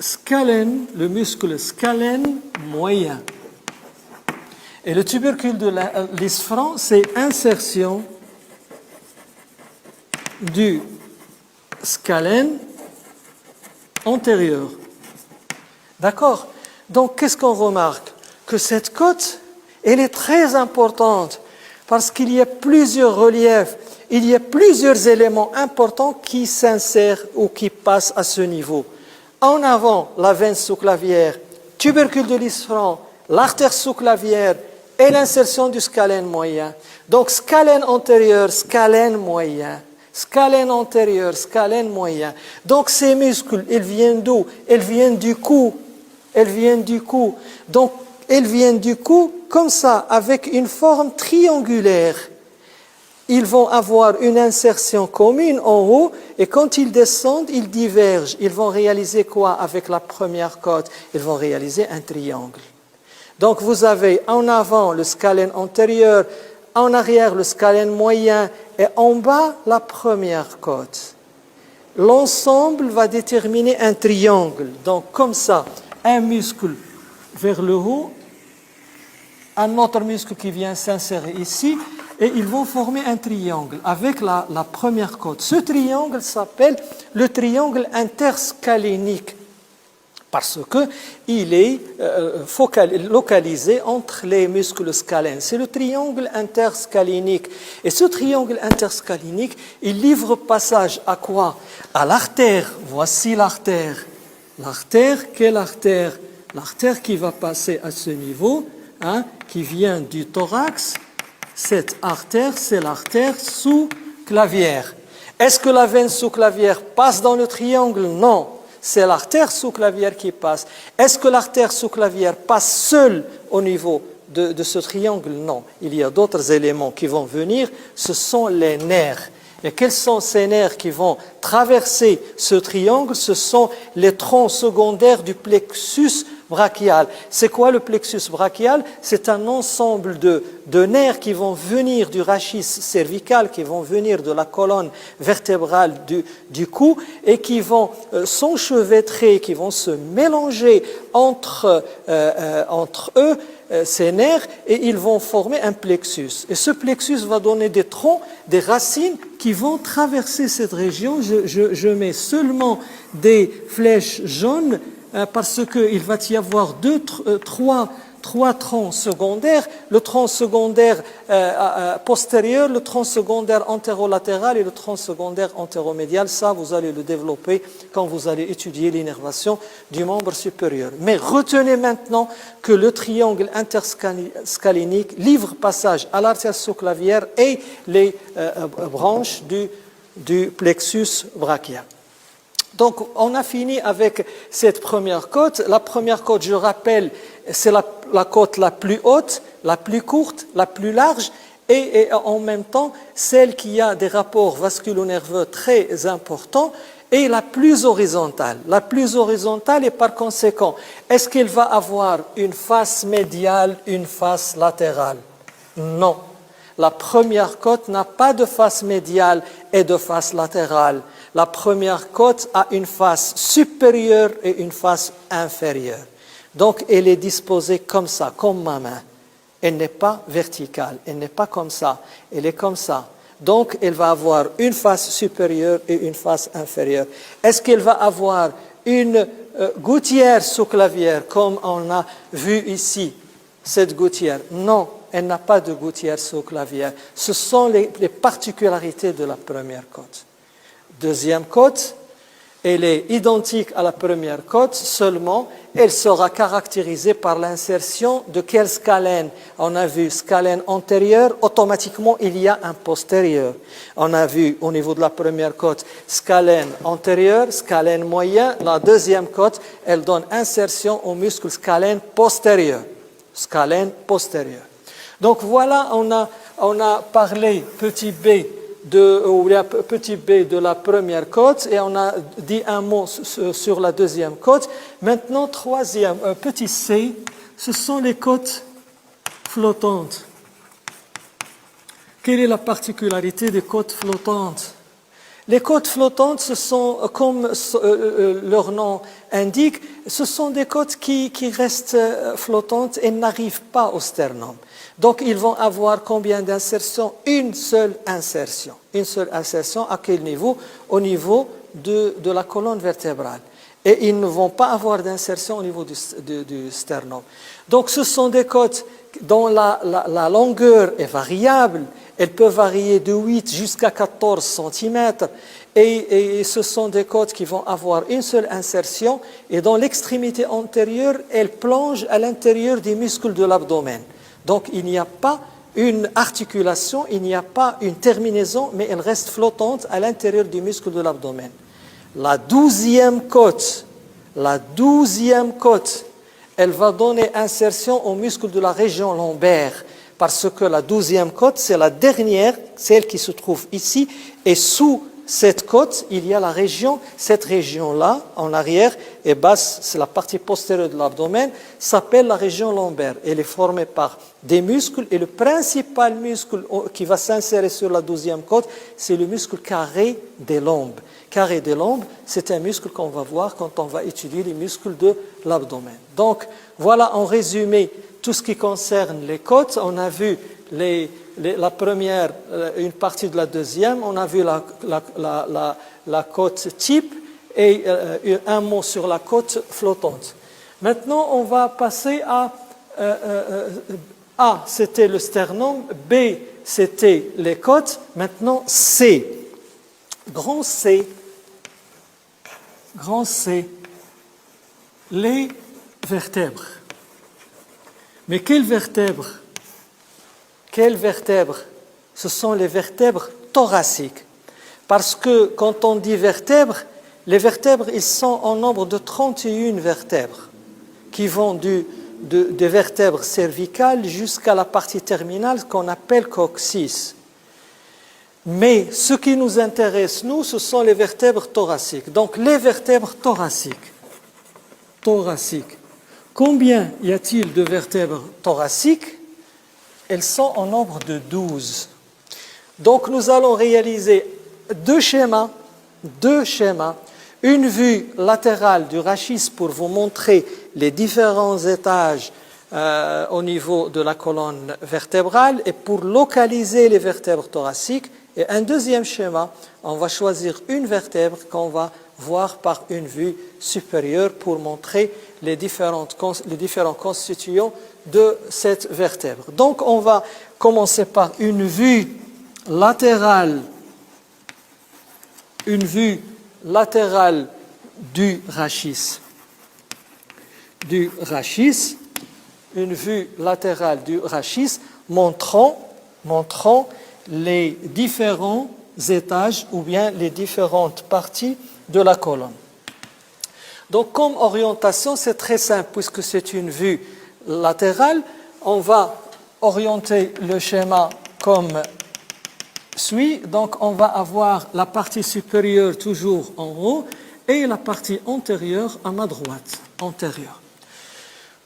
scalène, le muscle scalène moyen. Et le tubercule de l'isfran, c'est insertion du scalène antérieur. D'accord? Donc, qu'est-ce qu'on remarque? Que cette côte, elle est très importante parce qu'il y a plusieurs reliefs, il y a plusieurs éléments importants qui s'insèrent ou qui passent à ce niveau. En avant, la veine sous-clavière, tubercule de l'isfran, l'artère sous-clavière et l'insertion du scalène moyen. Donc, scalène antérieur, scalène moyen. Scalène antérieur, scalène moyen. Donc, ces muscles, ils viennent d'où? Ils viennent du cou. Ils viennent du cou. Donc, ils viennent du cou comme ça, avec une forme triangulaire. Ils vont avoir une insertion commune en haut et quand ils descendent, ils divergent. Ils vont réaliser quoi avec la première côte? Ils vont réaliser un triangle. Donc vous avez en avant le scalène antérieur, en arrière le scalène moyen et en bas la première côte. L'ensemble va déterminer un triangle. Donc comme ça, un muscle vers le haut, un autre muscle qui vient s'insérer ici, et ils vont former un triangle avec la première côte. Ce triangle s'appelle le triangle interscalénique parce qu'il est localisé entre les muscles scalènes. C'est le triangle interscalénique. Et ce triangle interscalénique, il livre passage à quoi? À l'artère. Voici l'artère. L'artère, quelle artère? L'artère qui va passer à ce niveau, qui vient du thorax. Cette artère, c'est l'artère sous-clavière. Est-ce que la veine sous-clavière passe dans le triangle? Non, c'est l'artère sous-clavière qui passe. Est-ce que l'artère sous-clavière passe seule au niveau de ce triangle? Non, il y a d'autres éléments qui vont venir, ce sont les nerfs. Et quels sont ces nerfs qui vont traverser ce triangle? Ce sont les troncs secondaires du plexus brachial. C'est quoi le plexus brachial? C'est un ensemble de nerfs qui vont venir du rachis cervical, qui vont venir de la colonne vertébrale du cou et qui vont s'enchevêtrer, qui vont se mélanger entre eux, ces nerfs, et ils vont former un plexus. Et ce plexus va donner des troncs, des racines qui vont traverser cette région. Je mets seulement des flèches jaunes parce qu'il va y avoir trois troncs secondaires, le tronc secondaire postérieur, le tronc secondaire antérolatéral et le tronc secondaire antéromédial. Ça, vous allez le développer quand vous allez étudier l'innervation du membre supérieur. Mais retenez maintenant que le triangle interscalénique livre passage à l'artère sous-clavière et les branches du plexus brachial. Donc, on a fini avec cette première côte. La première côte, je rappelle, c'est la côte la plus haute, la plus courte, la plus large et en même temps, celle qui a des rapports vasculo-nerveux très importants. est la plus horizontale. La plus horizontale et par conséquent, est-ce qu'elle va avoir une face médiale, une face latérale? Non. La première côte n'a pas de face médiale et de face latérale. La première côte a une face supérieure et une face inférieure. Donc, elle est disposée comme ça, comme ma main. Elle n'est pas verticale, elle n'est pas comme ça, elle est comme ça. Donc, elle va avoir une face supérieure et une face inférieure. Est-ce qu'elle va avoir une gouttière sous-clavière, comme on a vu ici, cette gouttière? Non, elle n'a pas de gouttière sous-clavière. Ce sont les particularités de la première côte. Deuxième côte, elle est identique à la première côte, seulement elle sera caractérisée par l'insertion de quelle scalène? On a vu scalène antérieure, automatiquement il y a un postérieur. On a vu au niveau de la première côte scalène antérieure, scalène moyen. La deuxième côte, elle donne insertion au muscle scalène postérieur. Scalène postérieur. Donc voilà, on a parlé petit b de la première côte et on a dit un mot sur la deuxième côte. Maintenant, petit c, ce sont les côtes flottantes. Quelle est la particularité des côtes flottantes? Les côtes flottantes, ce sont, comme leur nom indique, ce sont des côtes qui restent flottantes et n'arrivent pas au sternum. Donc, ils vont avoir combien d'insertions? Une seule insertion. Une seule insertion, à quel niveau? Au niveau de la colonne vertébrale. Et ils ne vont pas avoir d'insertion au niveau du sternum. Donc, ce sont des côtes dont la longueur est variable. Elle peut varier de 8 jusqu'à 14 cm. Et ce sont des côtes qui vont avoir une seule insertion. Et dans l'extrémité antérieure, elles plongent à l'intérieur des muscles de l'abdomen. Donc, il n'y a pas une articulation, il n'y a pas une terminaison, mais elle reste flottante à l'intérieur du muscle de l'abdomen. La 12e côte, elle va donner insertion au muscle de la région lombaire, parce que la 12e côte, c'est la dernière, celle qui se trouve ici, et sous cette côte, il y a la région, cette région-là, en arrière et basse, c'est la partie postérieure de l'abdomen, s'appelle la région lombaire. Elle est formée par des muscles et le principal muscle qui va s'insérer sur la 12e côte, c'est le muscle carré des lombes. Carré des lombes, c'est un muscle qu'on va voir quand on va étudier les muscles de l'abdomen. Donc, voilà en résumé tout ce qui concerne les côtes. On a vu la première, une partie de la deuxième, on a vu la côte type et un mot sur la côte flottante. Maintenant, on va passer à A, c'était le sternum, B, c'était les côtes, maintenant C. Grand C, les vertèbres. Mais quelles vertèbres? Quelles vertèbres? Ce sont les vertèbres thoraciques. Parce que quand on dit vertèbres, les vertèbres, ils sont en nombre de 31 vertèbres qui vont des vertèbres cervicales jusqu'à la partie terminale qu'on appelle coccyx. Mais ce qui nous intéresse, nous, ce sont les vertèbres thoraciques. Donc les vertèbres thoraciques. Combien y a-t-il de vertèbres thoraciques? Elles sont en nombre de 12. Donc nous allons réaliser deux schémas. Une vue latérale du rachis pour vous montrer les différents étages au niveau de la colonne vertébrale et pour localiser les vertèbres thoraciques. Et un deuxième schéma, on va choisir une vertèbre qu'on va voir par une vue supérieure pour montrer les différents constituants de cette vertèbre. Donc, on va commencer par une vue latérale du rachis. Une vue latérale du rachis montrant les différents étages ou bien les différentes parties de la colonne. Donc, comme orientation, c'est très simple, puisque c'est une vue latérale, on va orienter le schéma comme suit. Donc on va avoir la partie supérieure toujours en haut et la partie antérieure à ma droite, antérieure.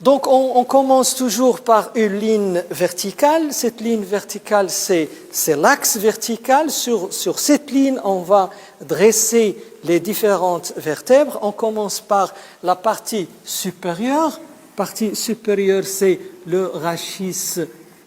Donc on commence toujours par une ligne verticale. Cette ligne verticale, c'est l'axe vertical. Sur cette ligne, on va dresser les différentes vertèbres. On commence par la partie supérieure. Partie supérieure, c'est le rachis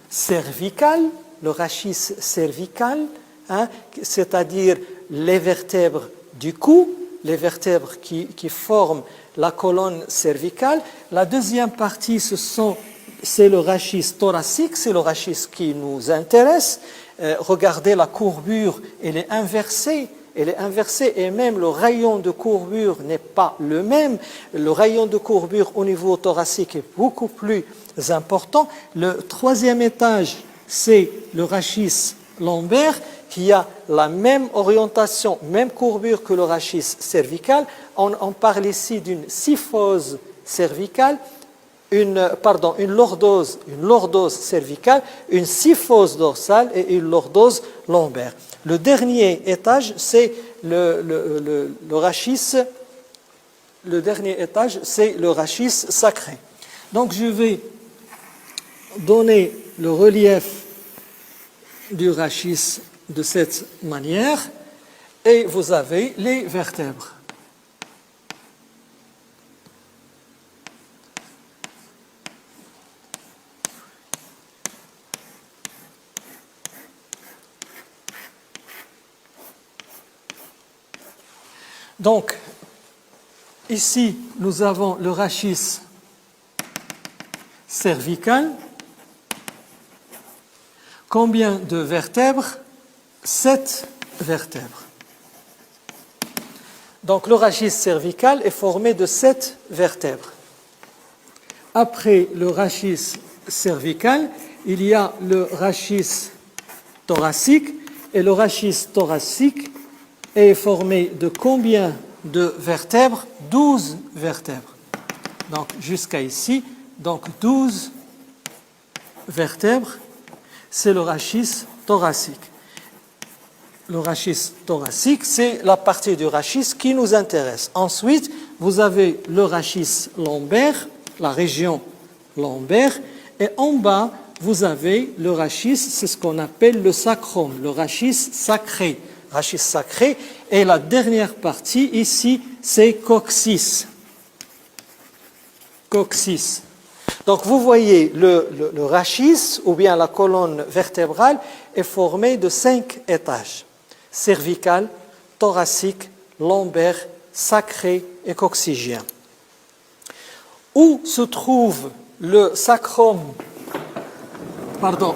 cervical. Le rachis cervical, hein, c'est-à-dire les vertèbres du cou, les vertèbres qui forment la colonne cervicale. La deuxième partie, c'est le rachis thoracique, c'est le rachis qui nous intéresse. Regardez la courbure, elle est inversée. Elle est inversée et même le rayon de courbure n'est pas le même. Le rayon de courbure au niveau thoracique est beaucoup plus important. Le troisième étage, c'est le rachis lombaire qui a la même orientation, même courbure que le rachis cervical. On parle ici d'une syphose cervicale, une lordose cervicale, une syphose dorsale et une lordose lombaire. Le dernier étage, c'est le rachis. Le dernier étage, c'est le rachis sacré. Donc je vais donner le relief du rachis de cette manière et vous avez les vertèbres. Donc, ici, nous avons le rachis cervical. Combien de vertèbres? 7 vertèbres. Donc, le rachis cervical est formé de 7 vertèbres. Après le rachis cervical, il y a le rachis thoracique. Et le rachis thoracique est formé de combien de vertèbres? 12 vertèbres. Donc, jusqu'à ici, donc 12 vertèbres, c'est le rachis thoracique. Le rachis thoracique, c'est la partie du rachis qui nous intéresse. Ensuite, vous avez le rachis lombaire, la région lombaire, et en bas, vous avez le rachis, c'est ce qu'on appelle le sacrum, le rachis sacré. Rachis sacré, et la dernière partie ici, c'est coccyx. Coccyx. Donc vous voyez, le rachis, ou bien la colonne vertébrale, est formée de 5 étages. Cervical, thoracique, lombaire, sacré et coccygien. Où se trouve le sacrum,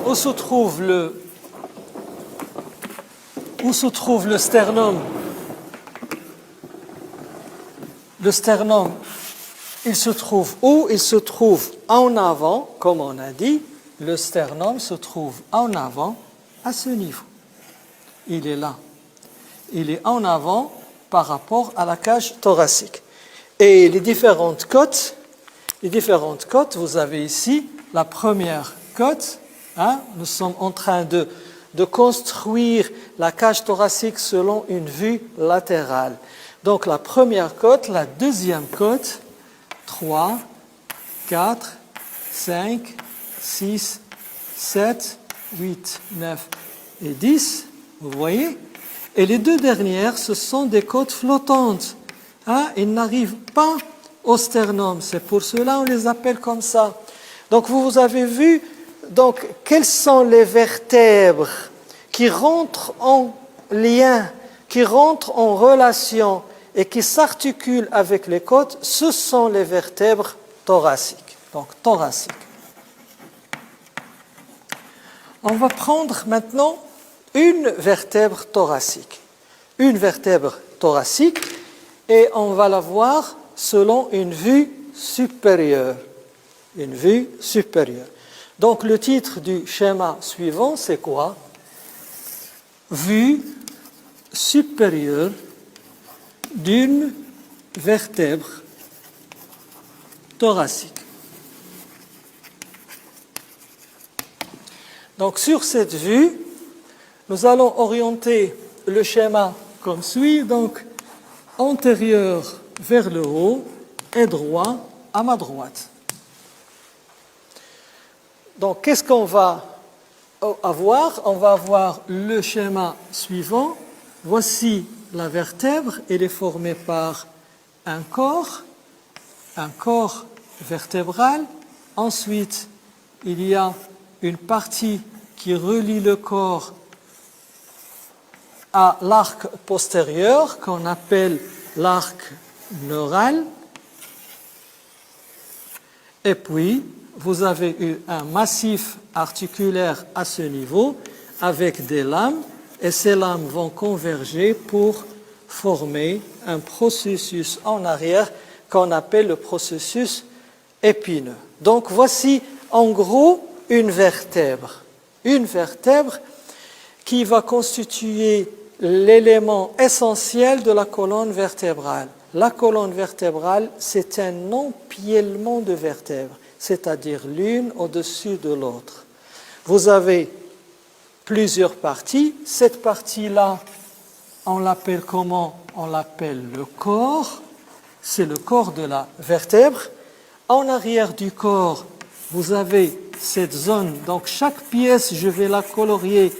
où se trouve le sternum? Le sternum, il se trouve où? Il se trouve en avant, comme on a dit. Le sternum se trouve en avant, à ce niveau. Il est là. Il est en avant par rapport à la cage thoracique. Et les différentes côtes, vous avez ici la première côte. Hein, nous sommes en train de construire la cage thoracique selon une vue latérale. Donc la première côte, la deuxième côte, 3, 4, 5, 6, 7, 8, 9 et 10, vous voyez? Et les deux dernières, ce sont des côtes flottantes. Hein, ils n'arrivent pas au sternum, c'est pour cela on les appelle comme ça. Donc vous avez vu, donc, quelles sont les vertèbres qui rentrent en lien, qui rentrent en relation et qui s'articulent avec les côtes? Ce sont les vertèbres thoraciques. Donc, thoraciques. On va prendre maintenant une vertèbre thoracique. Une vertèbre thoracique et on va la voir selon une vue supérieure. Une vue supérieure. Donc le titre du schéma suivant, c'est quoi? Vue supérieure d'une vertèbre thoracique. Donc sur cette vue, Nous allons orienter le schéma comme suit, donc antérieur vers le haut et droit à ma droite. Donc, qu'est-ce qu'on va avoir? On va avoir le schéma suivant. Voici la vertèbre, elle est formée par un corps vertébral. Ensuite, il y a une partie qui relie le corps à l'arc postérieur, qu'on appelle l'arc neural. Et puis, vous avez eu un massif articulaire à ce niveau avec des lames, et ces lames vont converger pour former un processus en arrière qu'on appelle le processus épineux. Donc, voici en gros une vertèbre qui va constituer l'élément essentiel de la colonne vertébrale. La colonne vertébrale, c'est un empilement de vertèbres, c'est-à-dire l'une au-dessus de l'autre. Vous avez plusieurs parties. Cette partie-là, on l'appelle comment? On l'appelle le corps. C'est le corps de la vertèbre. En arrière du corps, vous avez cette zone. Donc chaque pièce, je vais la colorier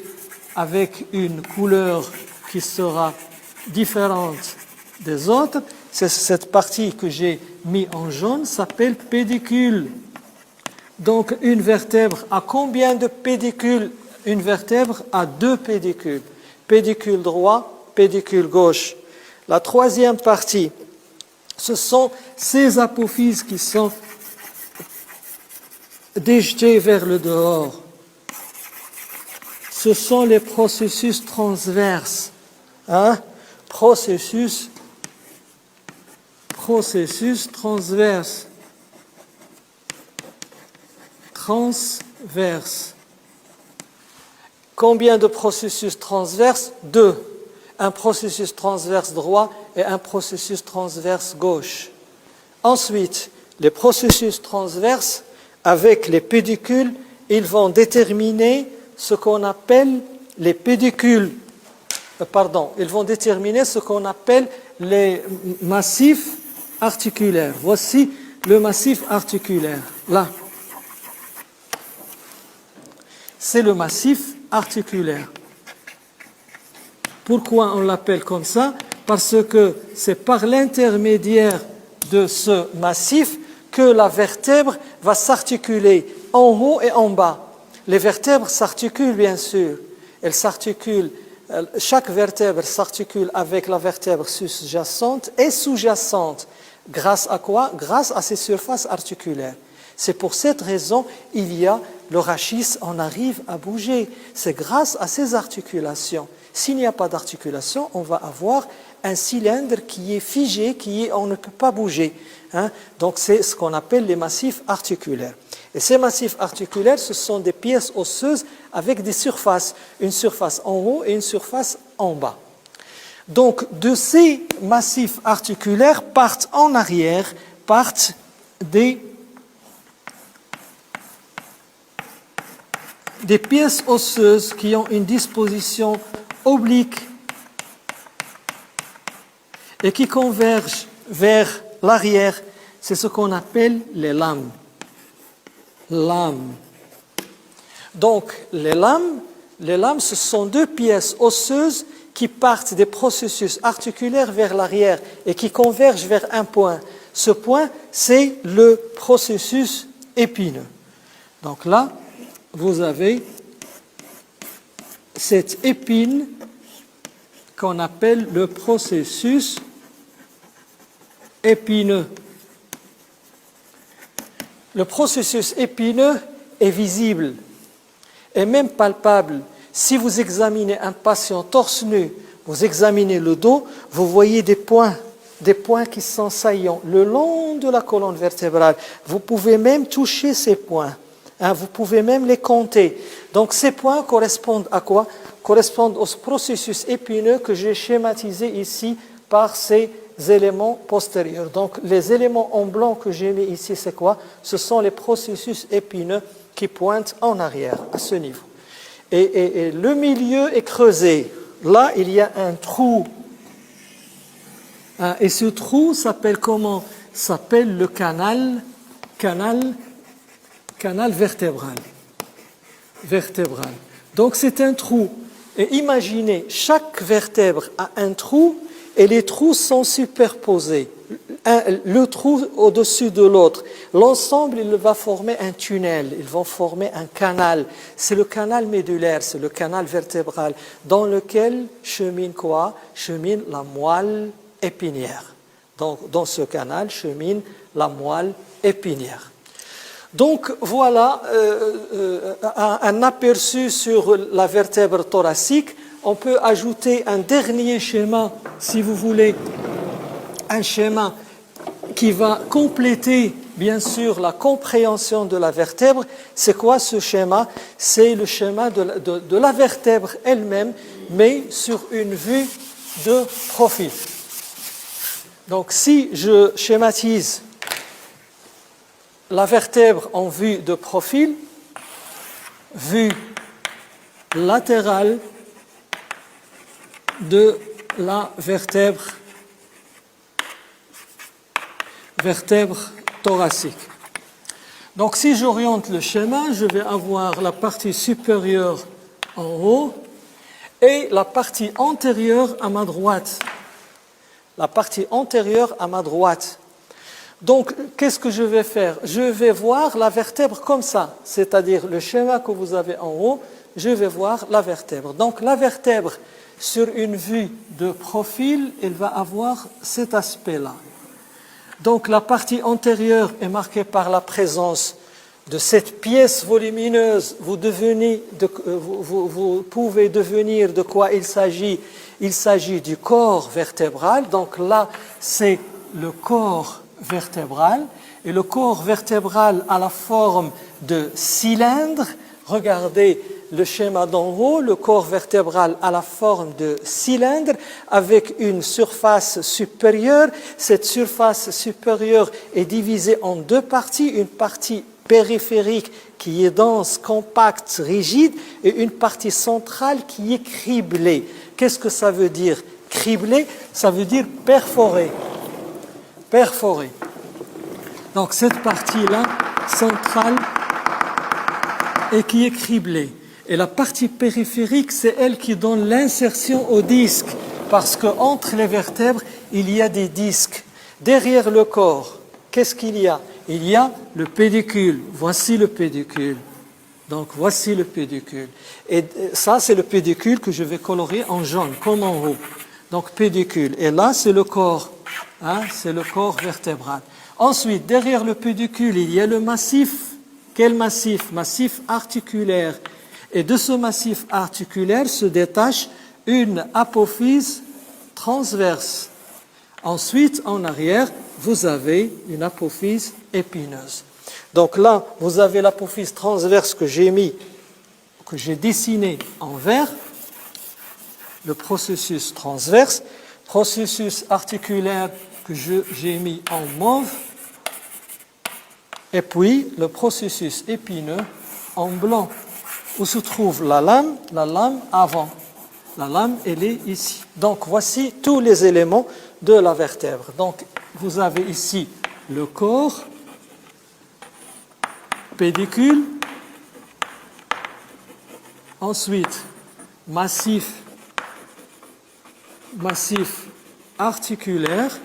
avec une couleur qui sera différente des autres. C'est cette partie que j'ai mis en jaune, s'appelle pédicule. Donc une vertèbre a combien de pédicules? Une vertèbre a 2 pédicules. Pédicule droit, pédicule gauche. La troisième partie, ce sont ces apophyses qui sont déjetés vers le dehors. Ce sont les processus transverses. Processus transverse. Combien de processus transverses? 2. Un processus transverse droit et un processus transverse gauche. Ensuite, les processus transverses, avec les pédicules, ils vont déterminer ce qu'on appelle les pédicules. Ils vont déterminer ce qu'on appelle les massifs articulaires. Voici le massif articulaire. Là. C'est le massif articulaire. Pourquoi on l'appelle comme ça? Parce que c'est par l'intermédiaire de ce massif que la vertèbre va s'articuler en haut et en bas. Les vertèbres s'articulent bien sûr. Elles s'articulent, chaque vertèbre s'articule avec la vertèbre sous-jacente et sous-jacente. Grâce à quoi? Grâce à ces surfaces articulaires. C'est pour cette raison il y a le rachis, on arrive à bouger. C'est grâce à ces articulations. S'il n'y a pas d'articulation, on va avoir un cylindre qui est figé, on ne peut pas bouger. Donc c'est ce qu'on appelle les massifs articulaires. Et ces massifs articulaires, ce sont des pièces osseuses avec des surfaces, une surface en haut et une surface en bas. Donc de ces massifs articulaires partent en arrière, partent des pièces osseuses qui ont une disposition oblique et qui convergent vers l'arrière. C'est ce qu'on appelle les lames. Donc les lames, ce sont 2 pièces osseuses qui partent des processus articulaires vers l'arrière et qui convergent vers un point. Ce point, c'est le processus épineux. Donc là, vous avez cette épine qu'on appelle le processus épineux. Le processus épineux est visible et même palpable. Si vous examinez un patient torse nu, vous examinez le dos, vous voyez des points qui sont saillants le long de la colonne vertébrale. Vous pouvez même toucher ces points. Vous pouvez même les compter. Donc ces points correspondent à quoi? Correspondent au processus épineux que j'ai schématisé ici par ces éléments postérieurs. Donc les éléments en blanc que j'ai mis ici, c'est quoi? Ce sont les processus épineux qui pointent en arrière, à ce niveau. et le milieu est creusé. Là, il y a un trou. Et ce trou s'appelle comment? S'appelle le canal vertébral. Donc c'est un trou. Et imaginez, chaque vertèbre a un trou et les trous sont superposés. Le trou au-dessus de l'autre. L'ensemble, il va former un tunnel, ils vont former un canal. C'est le canal médulaire, c'est le canal vertébral dans lequel chemine quoi? Chemine la moelle épinière. Donc, dans ce canal chemine la moelle épinière. Donc voilà un aperçu sur la vertèbre thoracique. On peut ajouter un dernier schéma, si vous voulez, un schéma qui va compléter bien sûr la compréhension de la vertèbre. C'est quoi ce schéma? C'est le schéma de la vertèbre elle-même, mais sur une vue de profil. Donc si je schématise la vertèbre en vue de profil, vue latérale de la vertèbre thoracique. Donc si j'oriente le schéma, je vais avoir la partie supérieure en haut et la partie antérieure à ma droite. La partie antérieure à ma droite. Donc, qu'est-ce que je vais faire? Je vais voir la vertèbre comme ça, c'est-à-dire le schéma que vous avez en haut, je vais voir la vertèbre. Donc, la vertèbre, sur une vue de profil, elle va avoir cet aspect-là. Donc, la partie antérieure est marquée par la présence de cette pièce volumineuse. Vous pouvez devenir de quoi il s'agit. Il s'agit du corps vertébral. Donc là, c'est le corps vertébral. Et le corps vertébral a la forme de cylindre. Regardez le schéma d'en haut. Le corps vertébral a la forme de cylindre avec une surface supérieure. Cette surface supérieure est divisée en deux parties. Une partie périphérique qui est dense, compacte, rigide, et une partie centrale qui est criblée. Qu'est-ce que ça veut dire? Criblé, ça veut dire perforé. Perforé. Donc cette partie-là, centrale, et qui est criblée. Et la partie périphérique, c'est elle qui donne l'insertion au disque, parce qu'entre les vertèbres, il y a des disques. Derrière le corps, qu'est-ce qu'il y a? Il y a le pédicule. Voici le pédicule. Donc, voici le pédicule. Et ça, c'est le pédicule que je vais colorer en jaune, comme en haut. Donc, pédicule. Et là, c'est le corps. C'est le corps vertébral. Ensuite, derrière le pédicule, il y a le massif. Quel massif? Massif articulaire. Et de ce massif articulaire se détache une apophyse transverse. Ensuite, en arrière, vous avez une apophyse épineuse. Donc là, vous avez l'apophyse transverse que j'ai dessiné en vert, le processus transverse, processus articulaire que j'ai mis en mauve, et puis le processus épineux en blanc, où se trouve la lame avant. La lame, elle est ici. Donc voici tous les éléments de la vertèbre. Donc vous avez ici le corps, pédicule, ensuite massif articulaire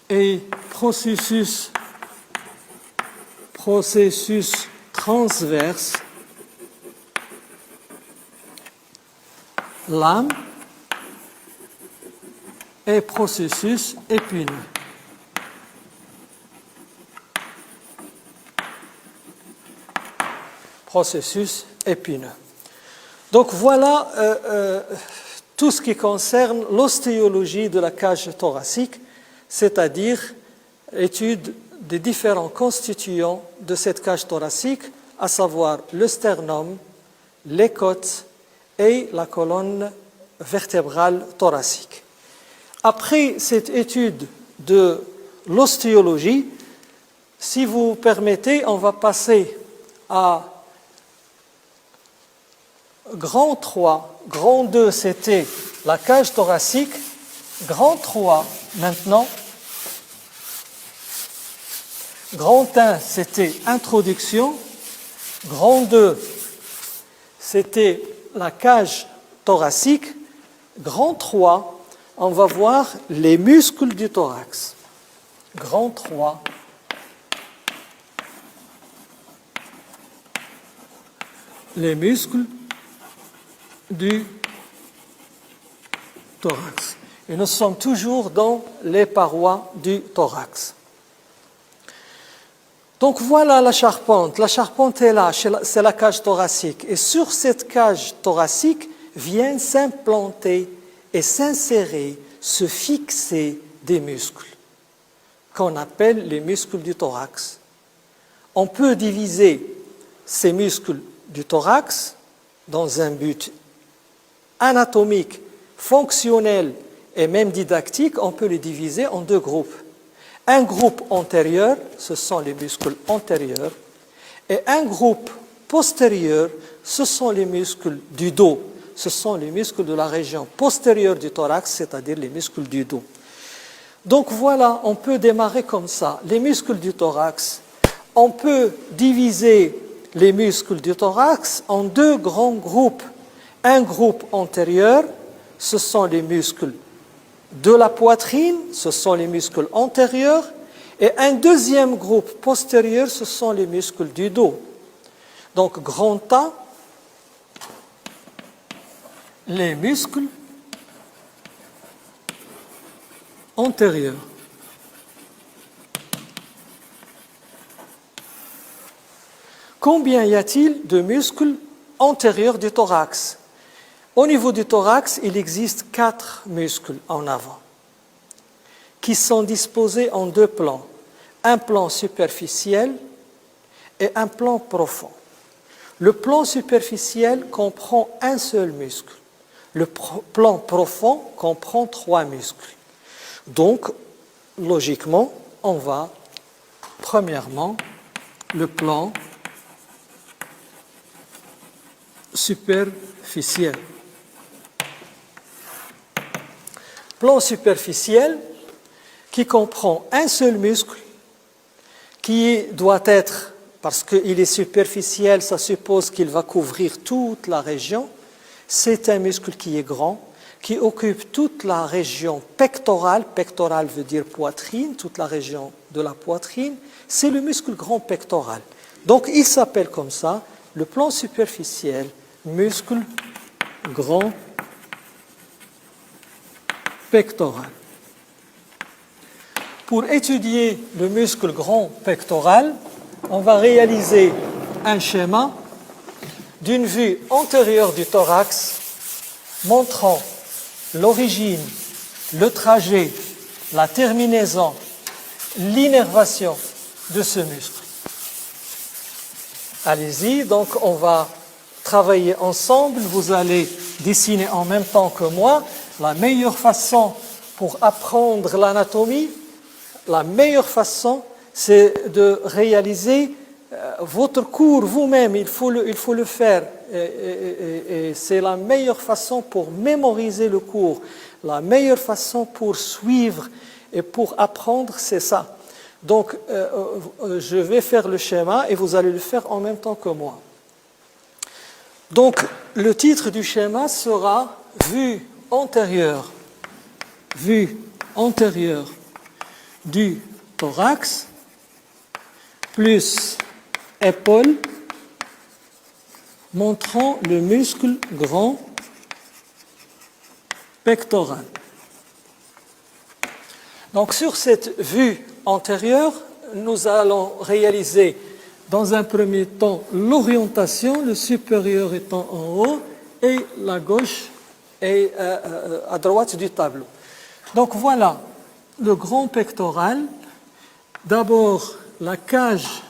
et processus transverse, lame et processus épineux. Processus épineux. Donc voilà tout ce qui concerne l'ostéologie de la cage thoracique, c'est-à-dire l'étude des différents constituants de cette cage thoracique, à savoir le sternum, les côtes et la colonne vertébrale thoracique. Après cette étude de l'ostéologie, si vous permettez, on va passer à grand 3, grand 2, c'était la cage thoracique. Grand 3, maintenant. Grand 1, c'était introduction. Grand 2, c'était la cage thoracique. Grand 3, on va voir les muscles du thorax. Grand 3. Les muscles du thorax. Et nous sommes toujours dans les parois du thorax. Donc voilà la charpente. La charpente est là, c'est la cage thoracique. Et sur cette cage thoracique viennent s'implanter et s'insérer, se fixer des muscles qu'on appelle les muscles du thorax. On peut diviser ces muscles du thorax dans un but anatomique, fonctionnel et même didactique. On peut les diviser en deux groupes. Un groupe antérieur, ce sont les muscles antérieurs, et un groupe postérieur, ce sont les muscles du dos. Ce sont les muscles de la région postérieure du thorax, c'est-à-dire les muscles du dos. Donc voilà, on peut démarrer comme ça. Les muscles du thorax, on peut diviser les muscles du thorax en deux grands groupes. Un groupe antérieur, ce sont les muscles de la poitrine, ce sont les muscles antérieurs, et un deuxième groupe postérieur, ce sont les muscles du dos. Donc, grand A, les muscles antérieurs. Combien y a-t-il de muscles antérieurs du thorax? Au niveau du thorax, il existe 4 muscles en avant qui sont disposés en deux plans. Un plan superficiel et un plan profond. Le plan superficiel comprend un seul muscle. Le plan profond comprend 3 muscles. Donc, logiquement, on va, premièrement, le plan superficiel. Plan superficiel qui comprend un seul muscle qui doit être, parce qu'il est superficiel, ça suppose qu'il va couvrir toute la région. C'est un muscle qui est grand, qui occupe toute la région pectorale. Pectorale veut dire poitrine, toute la région de la poitrine. C'est le muscle grand pectoral. Donc il s'appelle comme ça, le plan superficiel, muscle grand pectoral. Pour étudier le muscle grand pectoral, on va réaliser un schéma d'une vue antérieure du thorax montrant l'origine, le trajet, la terminaison, l'innervation de ce muscle. Allez-y, donc on va travailler ensemble. Vous allez dessiner en même temps que moi. La meilleure façon pour apprendre l'anatomie, la meilleure façon, c'est de réaliser votre cours vous-même. Il faut le faire. Et c'est la meilleure façon pour mémoriser le cours. La meilleure façon pour suivre et pour apprendre, c'est ça. Donc, je vais faire le schéma et vous allez le faire en même temps que moi. Donc, le titre du schéma sera « Vue antérieure du thorax plus épaule montrant le muscle grand pectoral ». Donc, sur cette vue antérieure, nous allons réaliser dans un premier temps l'orientation, le supérieur étant en haut et la gauche est à droite du tableau. Donc voilà le grand pectoral, d'abord la cage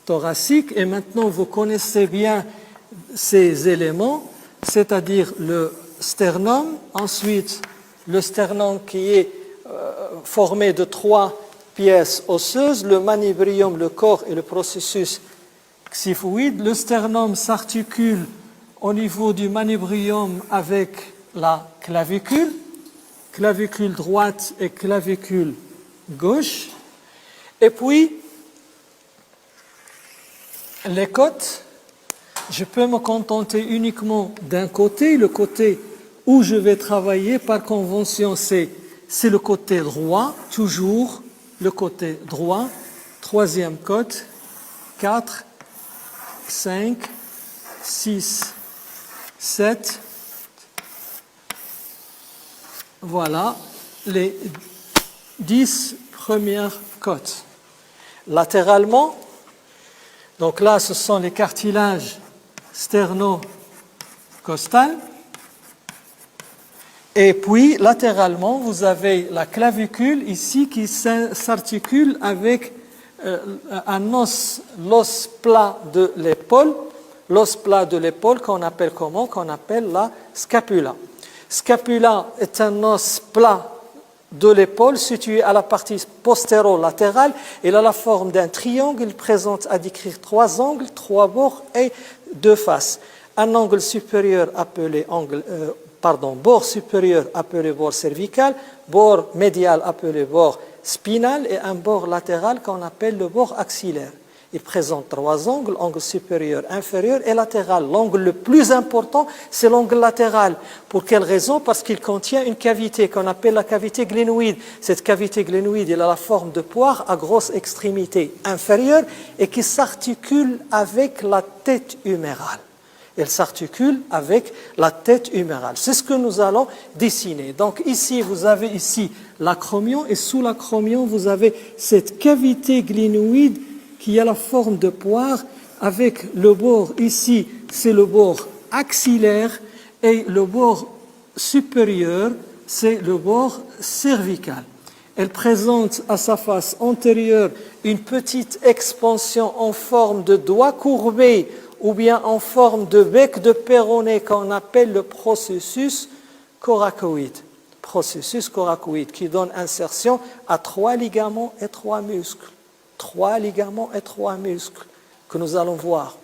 thoracique, et maintenant vous connaissez bien ces éléments, c'est-à-dire le sternum, ensuite le sternum qui est formé de 3 pièces osseuses, le manubrium, le corps et le processus xiphoïde. Le sternum s'articule au niveau du manubrium avec la clavicule droite et clavicule gauche, et puis les côtes, je peux me contenter uniquement d'un côté, le côté où je vais travailler par convention, c'est le côté droit, toujours le côté droit. Troisième côte, 4, 5, 6, 7. Voilà les 10 premières côtes. Latéralement, donc là, ce sont les cartilages sterno-costal. Et puis, latéralement, vous avez la clavicule ici qui s'articule avec un os, l'os plat de l'épaule. L'os plat de l'épaule qu'on appelle comment? Qu'on appelle la scapula. Scapula est un os plat de l'épaule situé à la partie postéro-latérale. Il a la forme d'un triangle. Il présente à décrire 3 angles, 3 bords et 2 faces. Un angle supérieur appelé bord supérieur appelé bord cervical, bord médial appelé bord spinal et un bord latéral qu'on appelle le bord axillaire. Il présente 3 angles, angle supérieur, inférieur et latéral. L'angle le plus important, c'est l'angle latéral. Pour quelle raison? Parce qu'il contient une cavité qu'on appelle la cavité glénoïde. Cette cavité glénoïde, elle a la forme de poire à grosse extrémité inférieure et qui s'articule avec la tête humérale. Elle s'articule avec la tête humérale. C'est ce que nous allons dessiner. Donc ici, vous avez ici l'acromion et sous l'acromion, vous avez cette cavité glénoïde qui a la forme de poire avec le bord ici, c'est le bord axillaire et le bord supérieur, c'est le bord cervical. Elle présente à sa face antérieure une petite expansion en forme de doigt courbé ou bien en forme de bec de péroné qu'on appelle le processus coracoïde. Processus coracoïde qui donne insertion à 3 ligaments et 3 muscles. 3 ligaments et 3 muscles que nous allons voir.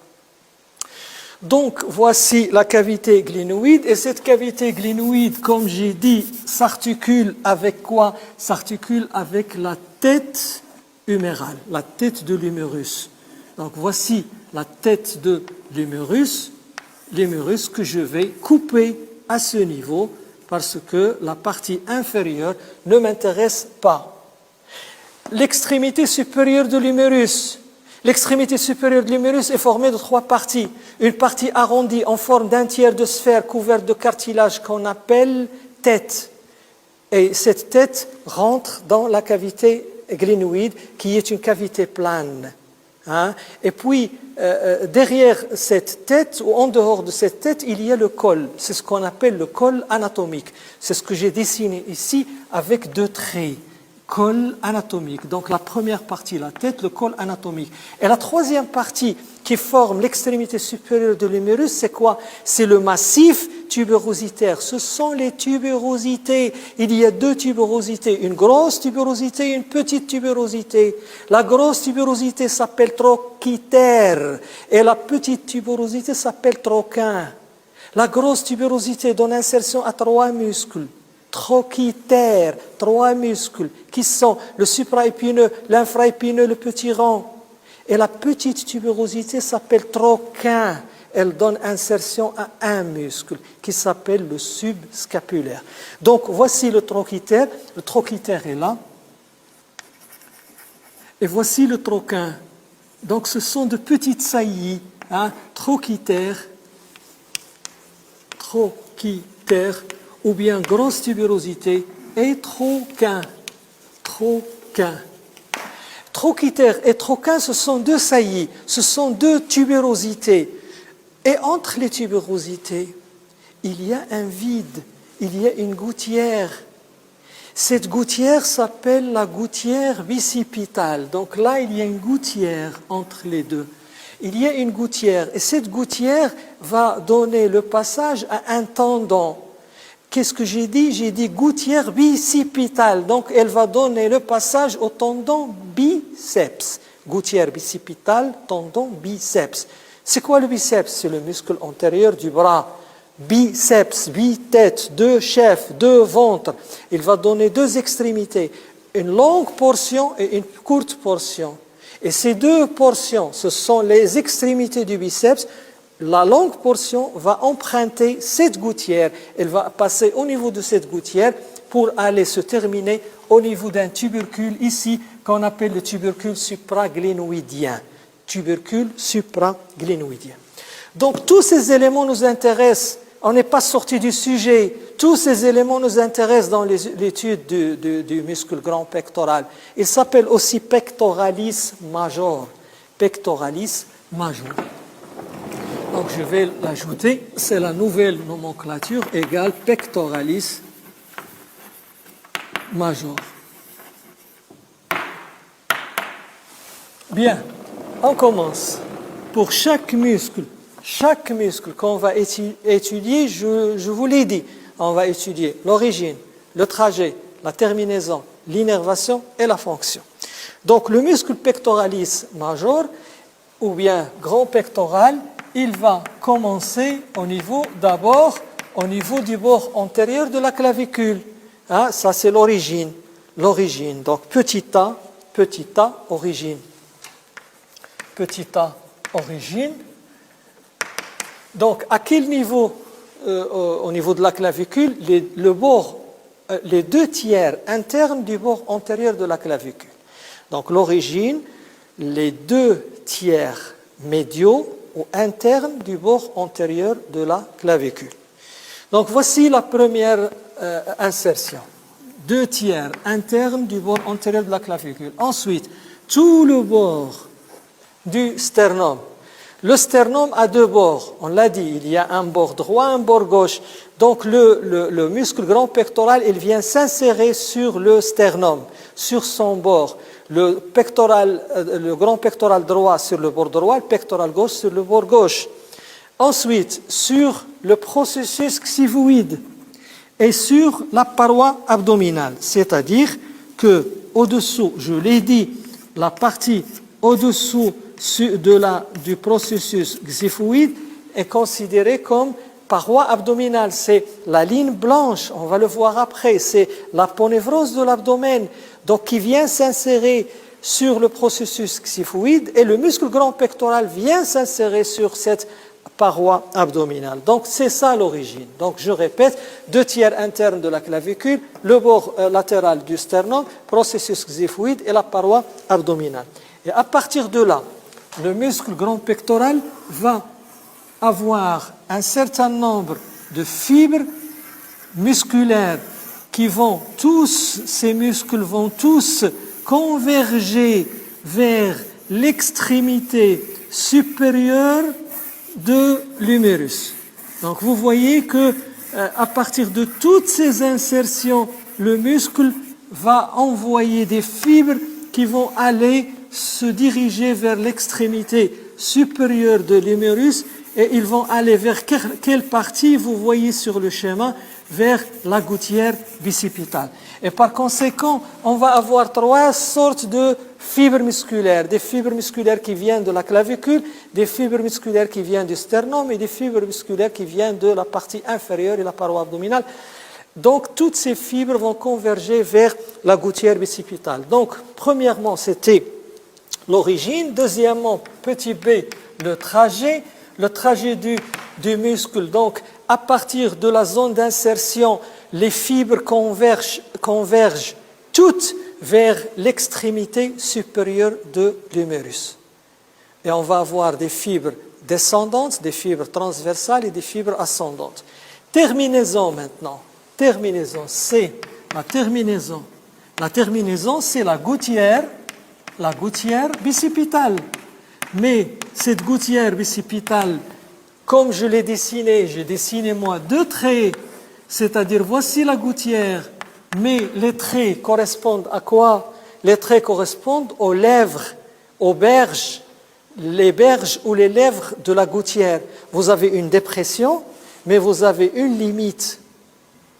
Donc, voici la cavité glénoïde. Et cette cavité glénoïde, comme j'ai dit, s'articule avec quoi? S'articule avec la tête humérale, la tête de l'humérus. Donc, voici la tête de l'humérus que je vais couper à ce niveau parce que la partie inférieure ne m'intéresse pas. L'extrémité supérieure de l'humérus. L'extrémité supérieure de l'humérus est formée de 3 parties. Une partie arrondie en forme d'un tiers de sphère couverte de cartilage qu'on appelle tête. Et cette tête rentre dans la cavité glénoïde qui est une cavité plane. Et puis, derrière cette tête, ou en dehors de cette tête, il y a le col. C'est ce qu'on appelle le col anatomique. C'est ce que j'ai dessiné ici avec 2 traits. Col anatomique. Donc la première partie, la tête, le col anatomique. Et la troisième partie qui forme l'extrémité supérieure de l'humérus, c'est quoi? C'est le massif tubérositaire. Ce sont les tubérosités. Il y a 2 tubérosités, une grosse tubérosité et une petite tubérosité. La grosse tubérosité s'appelle trochitère et la petite tubérosité s'appelle troquin. La grosse tubérosité donne insertion à 3 muscles. Trochitère, 3 muscles qui sont le supraépineux, l'infraépineux, le petit rang. Et la petite tubérosité s'appelle troquin. Elle donne insertion à un muscle qui s'appelle le subscapulaire. Donc voici le trochitère. Le trochitère est là. Et voici le troquin. Donc ce sont de petites saillies. Trochitère, ou bien grosse tubérosité et troquin. Trochitère et troquin, ce sont 2 saillies, ce sont 2 tubérosités. Et entre les tubérosités, il y a un vide, il y a une gouttière. Cette gouttière s'appelle la gouttière bicipitale. Donc là, il y a une gouttière entre les 2. Il y a une gouttière et cette gouttière va donner le passage à un tendon. Qu'est-ce que j'ai dit? J'ai dit gouttière bicipitale. Donc, elle va donner le passage au tendon biceps. Gouttière bicipitale, tendon biceps. C'est quoi le biceps? C'est le muscle antérieur du bras. Biceps, bi-tête, deux chefs, deux ventres. Il va donner deux extrémités, une longue portion et une courte portion. Et ces deux portions, ce sont les extrémités du biceps. La longue portion va emprunter cette gouttière. Elle va passer au niveau de cette gouttière pour aller se terminer au niveau d'un tubercule ici qu'on appelle le tubercule supraglénoïdien. Tubercule supraglénoïdien. Donc tous ces éléments nous intéressent. On n'est pas sorti du sujet. Tous ces éléments nous intéressent dans l'étude du muscle grand pectoral. Il s'appelle aussi pectoralis major. Pectoralis major. Donc je vais l'ajouter. C'est la nouvelle nomenclature égale pectoralis major. Bien, on commence. Pour chaque muscle qu'on va étudier, je vous l'ai dit, on va étudier l'origine, le trajet, la terminaison, l'innervation et la fonction. Donc le muscle pectoralis major, ou bien grand pectoral, il va commencer d'abord au niveau du bord antérieur de la clavicule. Hein, ça c'est l'origine. Donc petit a, origine. Petit a, origine. Donc, à quel niveau, au niveau de la clavicule, les deux tiers internes du bord antérieur de la clavicule. Donc, l'origine, les deux tiers médiaux ou internes du bord antérieur de la clavicule. Donc, voici la première insertion. Deux tiers internes du bord antérieur de la clavicule. Ensuite, tout le bord du sternum. Le sternum a deux bords, on l'a dit, il y a un bord droit, un bord gauche. Donc le muscle grand pectoral, il vient s'insérer sur le sternum, sur son bord. Le grand pectoral droit sur le bord droit, le pectoral gauche sur le bord gauche. Ensuite, sur le processus xiphoïde et sur la paroi abdominale, c'est-à-dire que au-dessous, je l'ai dit, la partie au-dessous du processus xiphoïde est considérée comme paroi abdominale. C'est la ligne blanche, on va le voir après, c'est l'aponévrose de l'abdomen, donc qui vient s'insérer sur le processus xiphoïde et le muscle grand pectoral vient s'insérer sur cette paroi abdominale. Donc c'est ça l'origine. Donc je répète, deux tiers internes de la clavicule, le bord latéral du sternum, processus xiphoïde et la paroi abdominale. Et à partir de là, le muscle grand pectoral va avoir un certain nombre de fibres musculaires ces muscles vont tous converger vers l'extrémité supérieure de l'humérus. Donc vous voyez que à partir de toutes ces insertions, le muscle va envoyer des fibres qui vont aller se diriger vers l'extrémité supérieure de l'humérus et ils vont aller vers quelle partie vous voyez sur le schéma, vers la gouttière bicipitale. Et par conséquent, on va avoir trois sortes de fibres musculaires. Des fibres musculaires qui viennent de la clavicule, des fibres musculaires qui viennent du sternum et des fibres musculaires qui viennent de la partie inférieure et la paroi abdominale. Donc, toutes ces fibres vont converger vers la gouttière bicipitale. Donc, premièrement, c'était l'origine. Deuxièmement, petit b, le trajet du muscle. Donc, à partir de la zone d'insertion, les fibres convergent toutes vers l'extrémité supérieure de l'humérus. Et on va avoir des fibres descendantes, des fibres transversales et des fibres ascendantes. Terminaison maintenant. Terminaison, c'est la terminaison. La terminaison, c'est la gouttière bicipitale. Mais cette gouttière bicipitale, comme je l'ai dessinée, j'ai dessiné moi deux traits, c'est-à-dire voici la gouttière, mais les traits correspondent à quoi? Les traits correspondent aux lèvres, aux berges, les berges ou les lèvres de la gouttière. Vous avez une dépression, mais vous avez une limite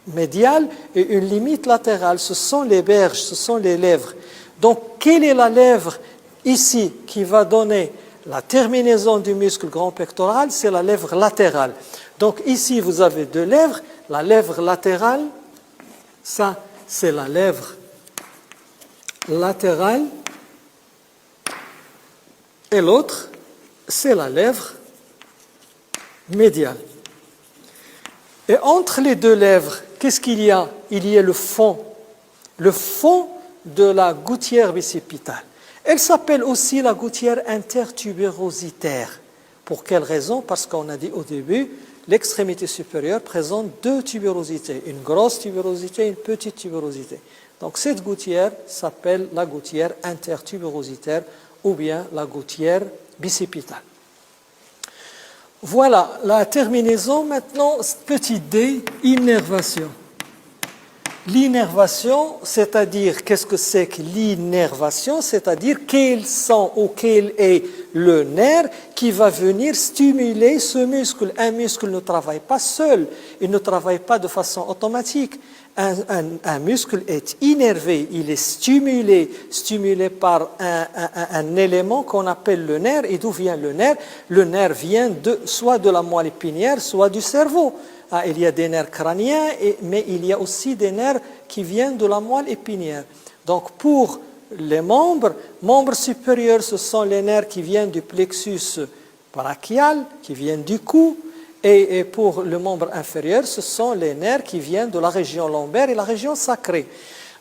médiale et une limite latérale. Ce sont les berges, ce sont les lèvres. Donc, quelle est la lèvre ici qui va donner la terminaison du muscle grand pectoral, c'est la lèvre latérale. Donc ici, vous avez deux lèvres. La lèvre latérale, ça, c'est la lèvre latérale. Et l'autre, c'est la lèvre médiale. Et entre les deux lèvres, qu'est-ce qu'il y a? Il y a le fond de la gouttière bicipitale. Elle s'appelle aussi la gouttière intertubérositaire. Pour quelle raison? Parce qu'on a dit au début, l'extrémité supérieure présente deux tubérosités, une grosse tubérosité et une petite tubérosité. Donc cette gouttière s'appelle la gouttière intertubérositaire ou bien la gouttière bicipitale. Voilà la terminaison. Maintenant, petit d, innervation. L'innervation, c'est-à-dire, qu'est-ce que c'est que l'innervation? C'est-à-dire quel sont ou quel est le nerf qui va venir stimuler ce muscle. Un muscle ne travaille pas seul, il ne travaille pas de façon automatique. Un muscle est innervé, il est stimulé par un élément qu'on appelle le nerf. Et d'où vient le nerf? Le nerf vient soit de la moelle épinière, soit du cerveau. Il y a des nerfs crâniens, mais il y a aussi des nerfs qui viennent de la moelle épinière. Donc pour les membres supérieurs, ce sont les nerfs qui viennent du plexus brachial, qui viennent du cou. Et pour le membre inférieur, ce sont les nerfs qui viennent de la région lombaire et la région sacrée.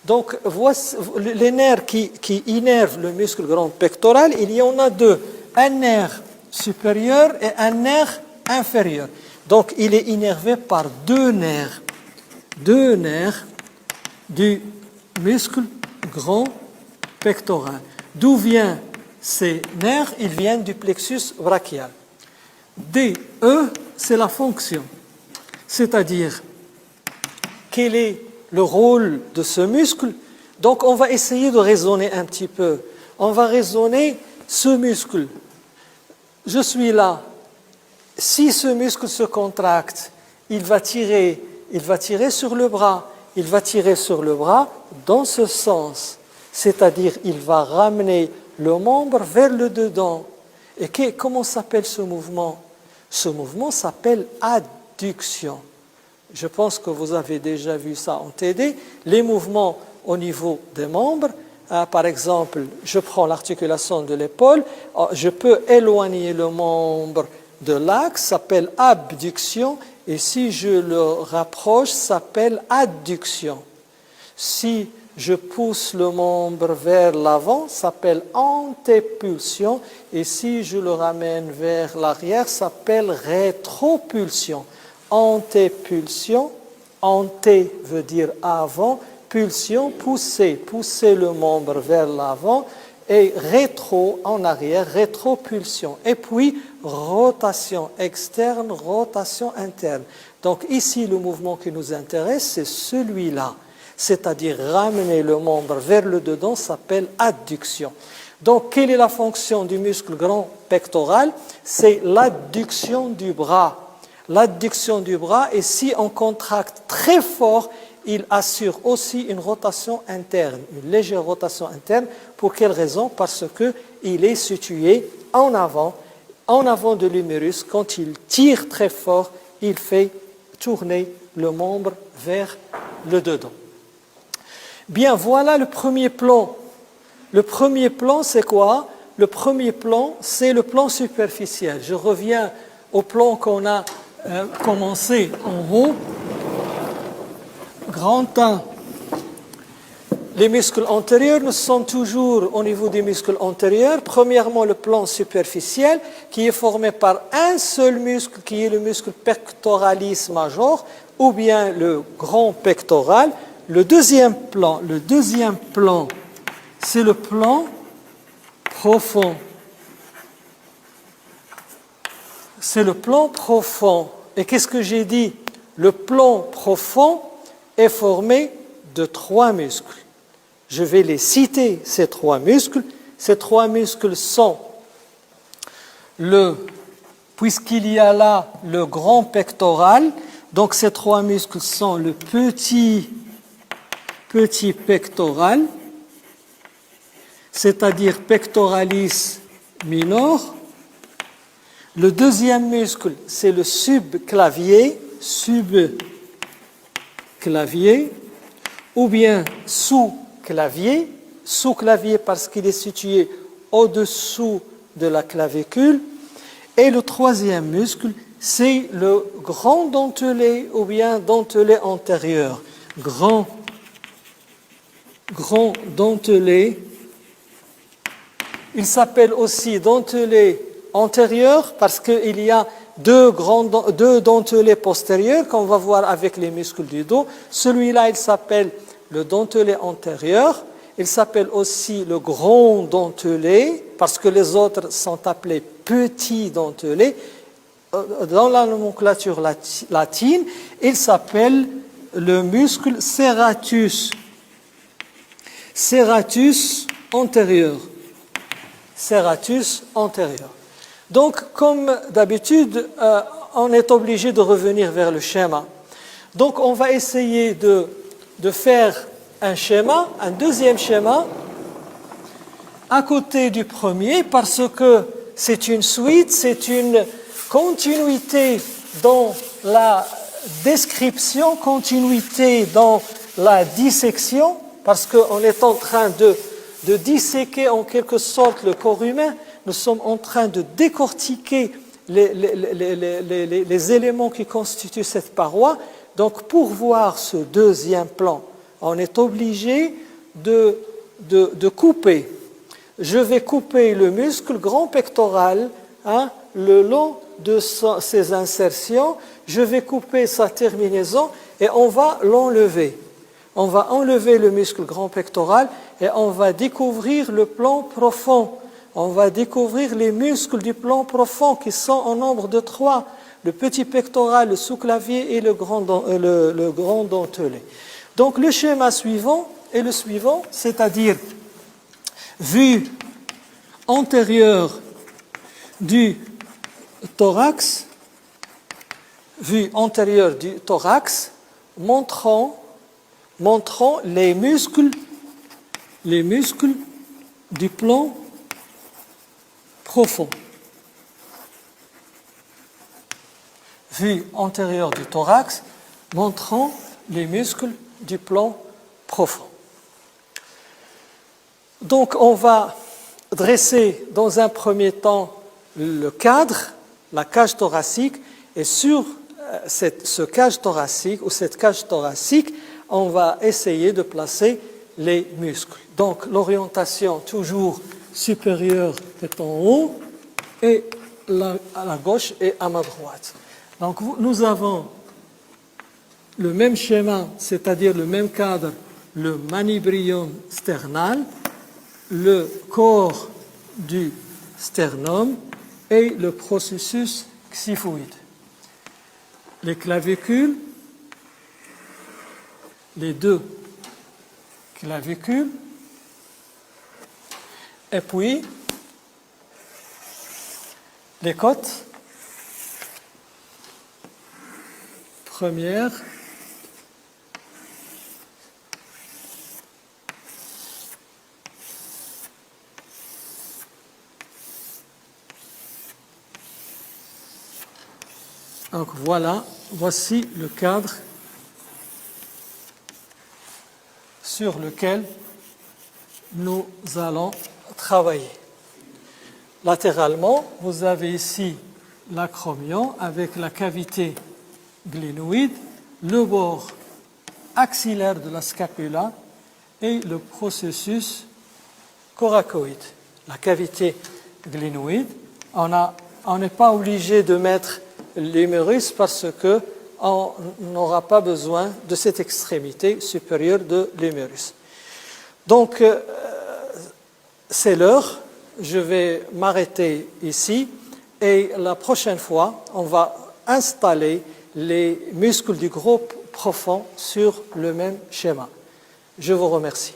Donc, voici les nerfs qui innervent le muscle grand pectoral, il y en a deux, un nerf supérieur et un nerf inférieur. Donc, il est innervé par deux nerfs du muscle grand pectoral. D'où viennent ces nerfs? Ils viennent du plexus brachial. DE, c'est la fonction, c'est-à-dire quel est le rôle de ce muscle. Donc on va essayer de raisonner un petit peu. On va raisonner ce muscle. Je suis là. Si ce muscle se contracte, il va tirer sur le bras. Il va tirer sur le bras dans ce sens, c'est-à-dire il va ramener le membre vers le dedans. Et comment s'appelle ce mouvement? Ce mouvement s'appelle adduction. Je pense que vous avez déjà vu ça en TD. Les mouvements au niveau des membres, par exemple, je prends l'articulation de l'épaule, je peux éloigner le membre de l'axe, ça s'appelle abduction, et si je le rapproche, ça s'appelle adduction. Si je pousse le membre vers l'avant, ça s'appelle antépulsion. Et si je le ramène vers l'arrière, ça s'appelle rétropulsion. Antépulsion, anté veut dire avant, pulsion, pousser le membre vers l'avant. Et rétro, en arrière, rétropulsion. Et puis, rotation externe, rotation interne. Donc ici, le mouvement qui nous intéresse, c'est celui-là. C'est-à-dire ramener le membre vers le dedans, s'appelle adduction. Donc, quelle est la fonction du muscle grand pectoral? C'est l'adduction du bras. L'adduction du bras, et si on contracte très fort, il assure aussi une rotation interne, une légère rotation interne. Pour quelle raison? Parce qu'il est situé en avant de l'humérus. Quand il tire très fort, il fait tourner le membre vers le dedans. Bien, voilà le premier plan. Le premier plan, c'est quoi? Le premier plan, c'est le plan superficiel. Je reviens au plan qu'on a commencé en haut. Grand 1. Les muscles antérieurs, nous sommes toujours au niveau des muscles antérieurs. Premièrement, le plan superficiel qui est formé par un seul muscle qui est le muscle pectoralis major ou bien le grand pectoral. Le deuxième plan, c'est le plan profond. C'est le plan profond. Et qu'est-ce que j'ai dit? Le plan profond est formé de 3 muscles. Je vais les citer, ces 3 muscles. Ces 3 muscles sont puisqu'il y a là le grand pectoral, donc ces 3 muscles sont le petit pectoral, c'est-à-dire pectoralis minor, Le deuxième muscle, c'est le subclavier, ou bien sous-clavier parce qu'il est situé au-dessous de la clavicule. Et le troisième muscle, c'est le grand dentelé ou bien dentelé antérieur. Grand dentelé. Il s'appelle aussi dentelé antérieur parce qu'il y a deux dentelés postérieurs qu'on va voir avec les muscles du dos. Celui-là, il s'appelle le dentelé antérieur. Il s'appelle aussi le grand dentelé parce que les autres sont appelés petits dentelés. Dans la nomenclature latine, il s'appelle le muscle serratus. Serratus antérieur. Serratus antérieur. Donc, comme d'habitude, on est obligé de revenir vers le schéma. Donc, on va essayer de faire un schéma, un deuxième schéma, à côté du premier, parce que c'est une suite, c'est une continuité dans la description, continuité dans la dissection, parce qu'on est en train de disséquer en quelque sorte le corps humain. Nous sommes en train de décortiquer les éléments qui constituent cette paroi. Donc, pour voir ce deuxième plan, on est obligé de couper. Je vais couper le muscle grand pectoral, le long de ses insertions. Je vais couper sa terminaison et on va l'enlever. On va enlever le muscle grand pectoral et on va découvrir le plan profond. On va découvrir les muscles du plan profond qui sont en nombre de 3. Le petit pectoral, le sous-clavier et le grand dentelé. Donc le schéma suivant est le suivant, c'est-à-dire vue antérieure du thorax, montrant les muscles du plan profond. Vue antérieure du thorax montrant les muscles du plan profond. Donc on va dresser dans un premier temps le cadre, la cage thoracique, et sur ce cage thoracique ou cette cage thoracique, on va essayer de placer les muscles. Donc l'orientation toujours supérieure est en haut et à la gauche et à ma droite. Donc nous avons le même schéma, c'est-à-dire le même cadre, le manubrium sternal, le corps du sternum et le processus xiphoïde. Les clavicules, les deux clavicules, et puis les côtes, première, donc voici le cadre sur lequel nous allons travailler. Latéralement, vous avez ici l'acromion avec la cavité glénoïde, le bord axillaire de la scapula et le processus coracoïde. La cavité glénoïde, on n'est pas obligé de mettre l'humérus parce qu'on n'aura pas besoin de cette extrémité supérieure de l'humérus. Donc, c'est l'heure, je vais m'arrêter ici et la prochaine fois, on va installer les muscles du groupe profond sur le même schéma. Je vous remercie.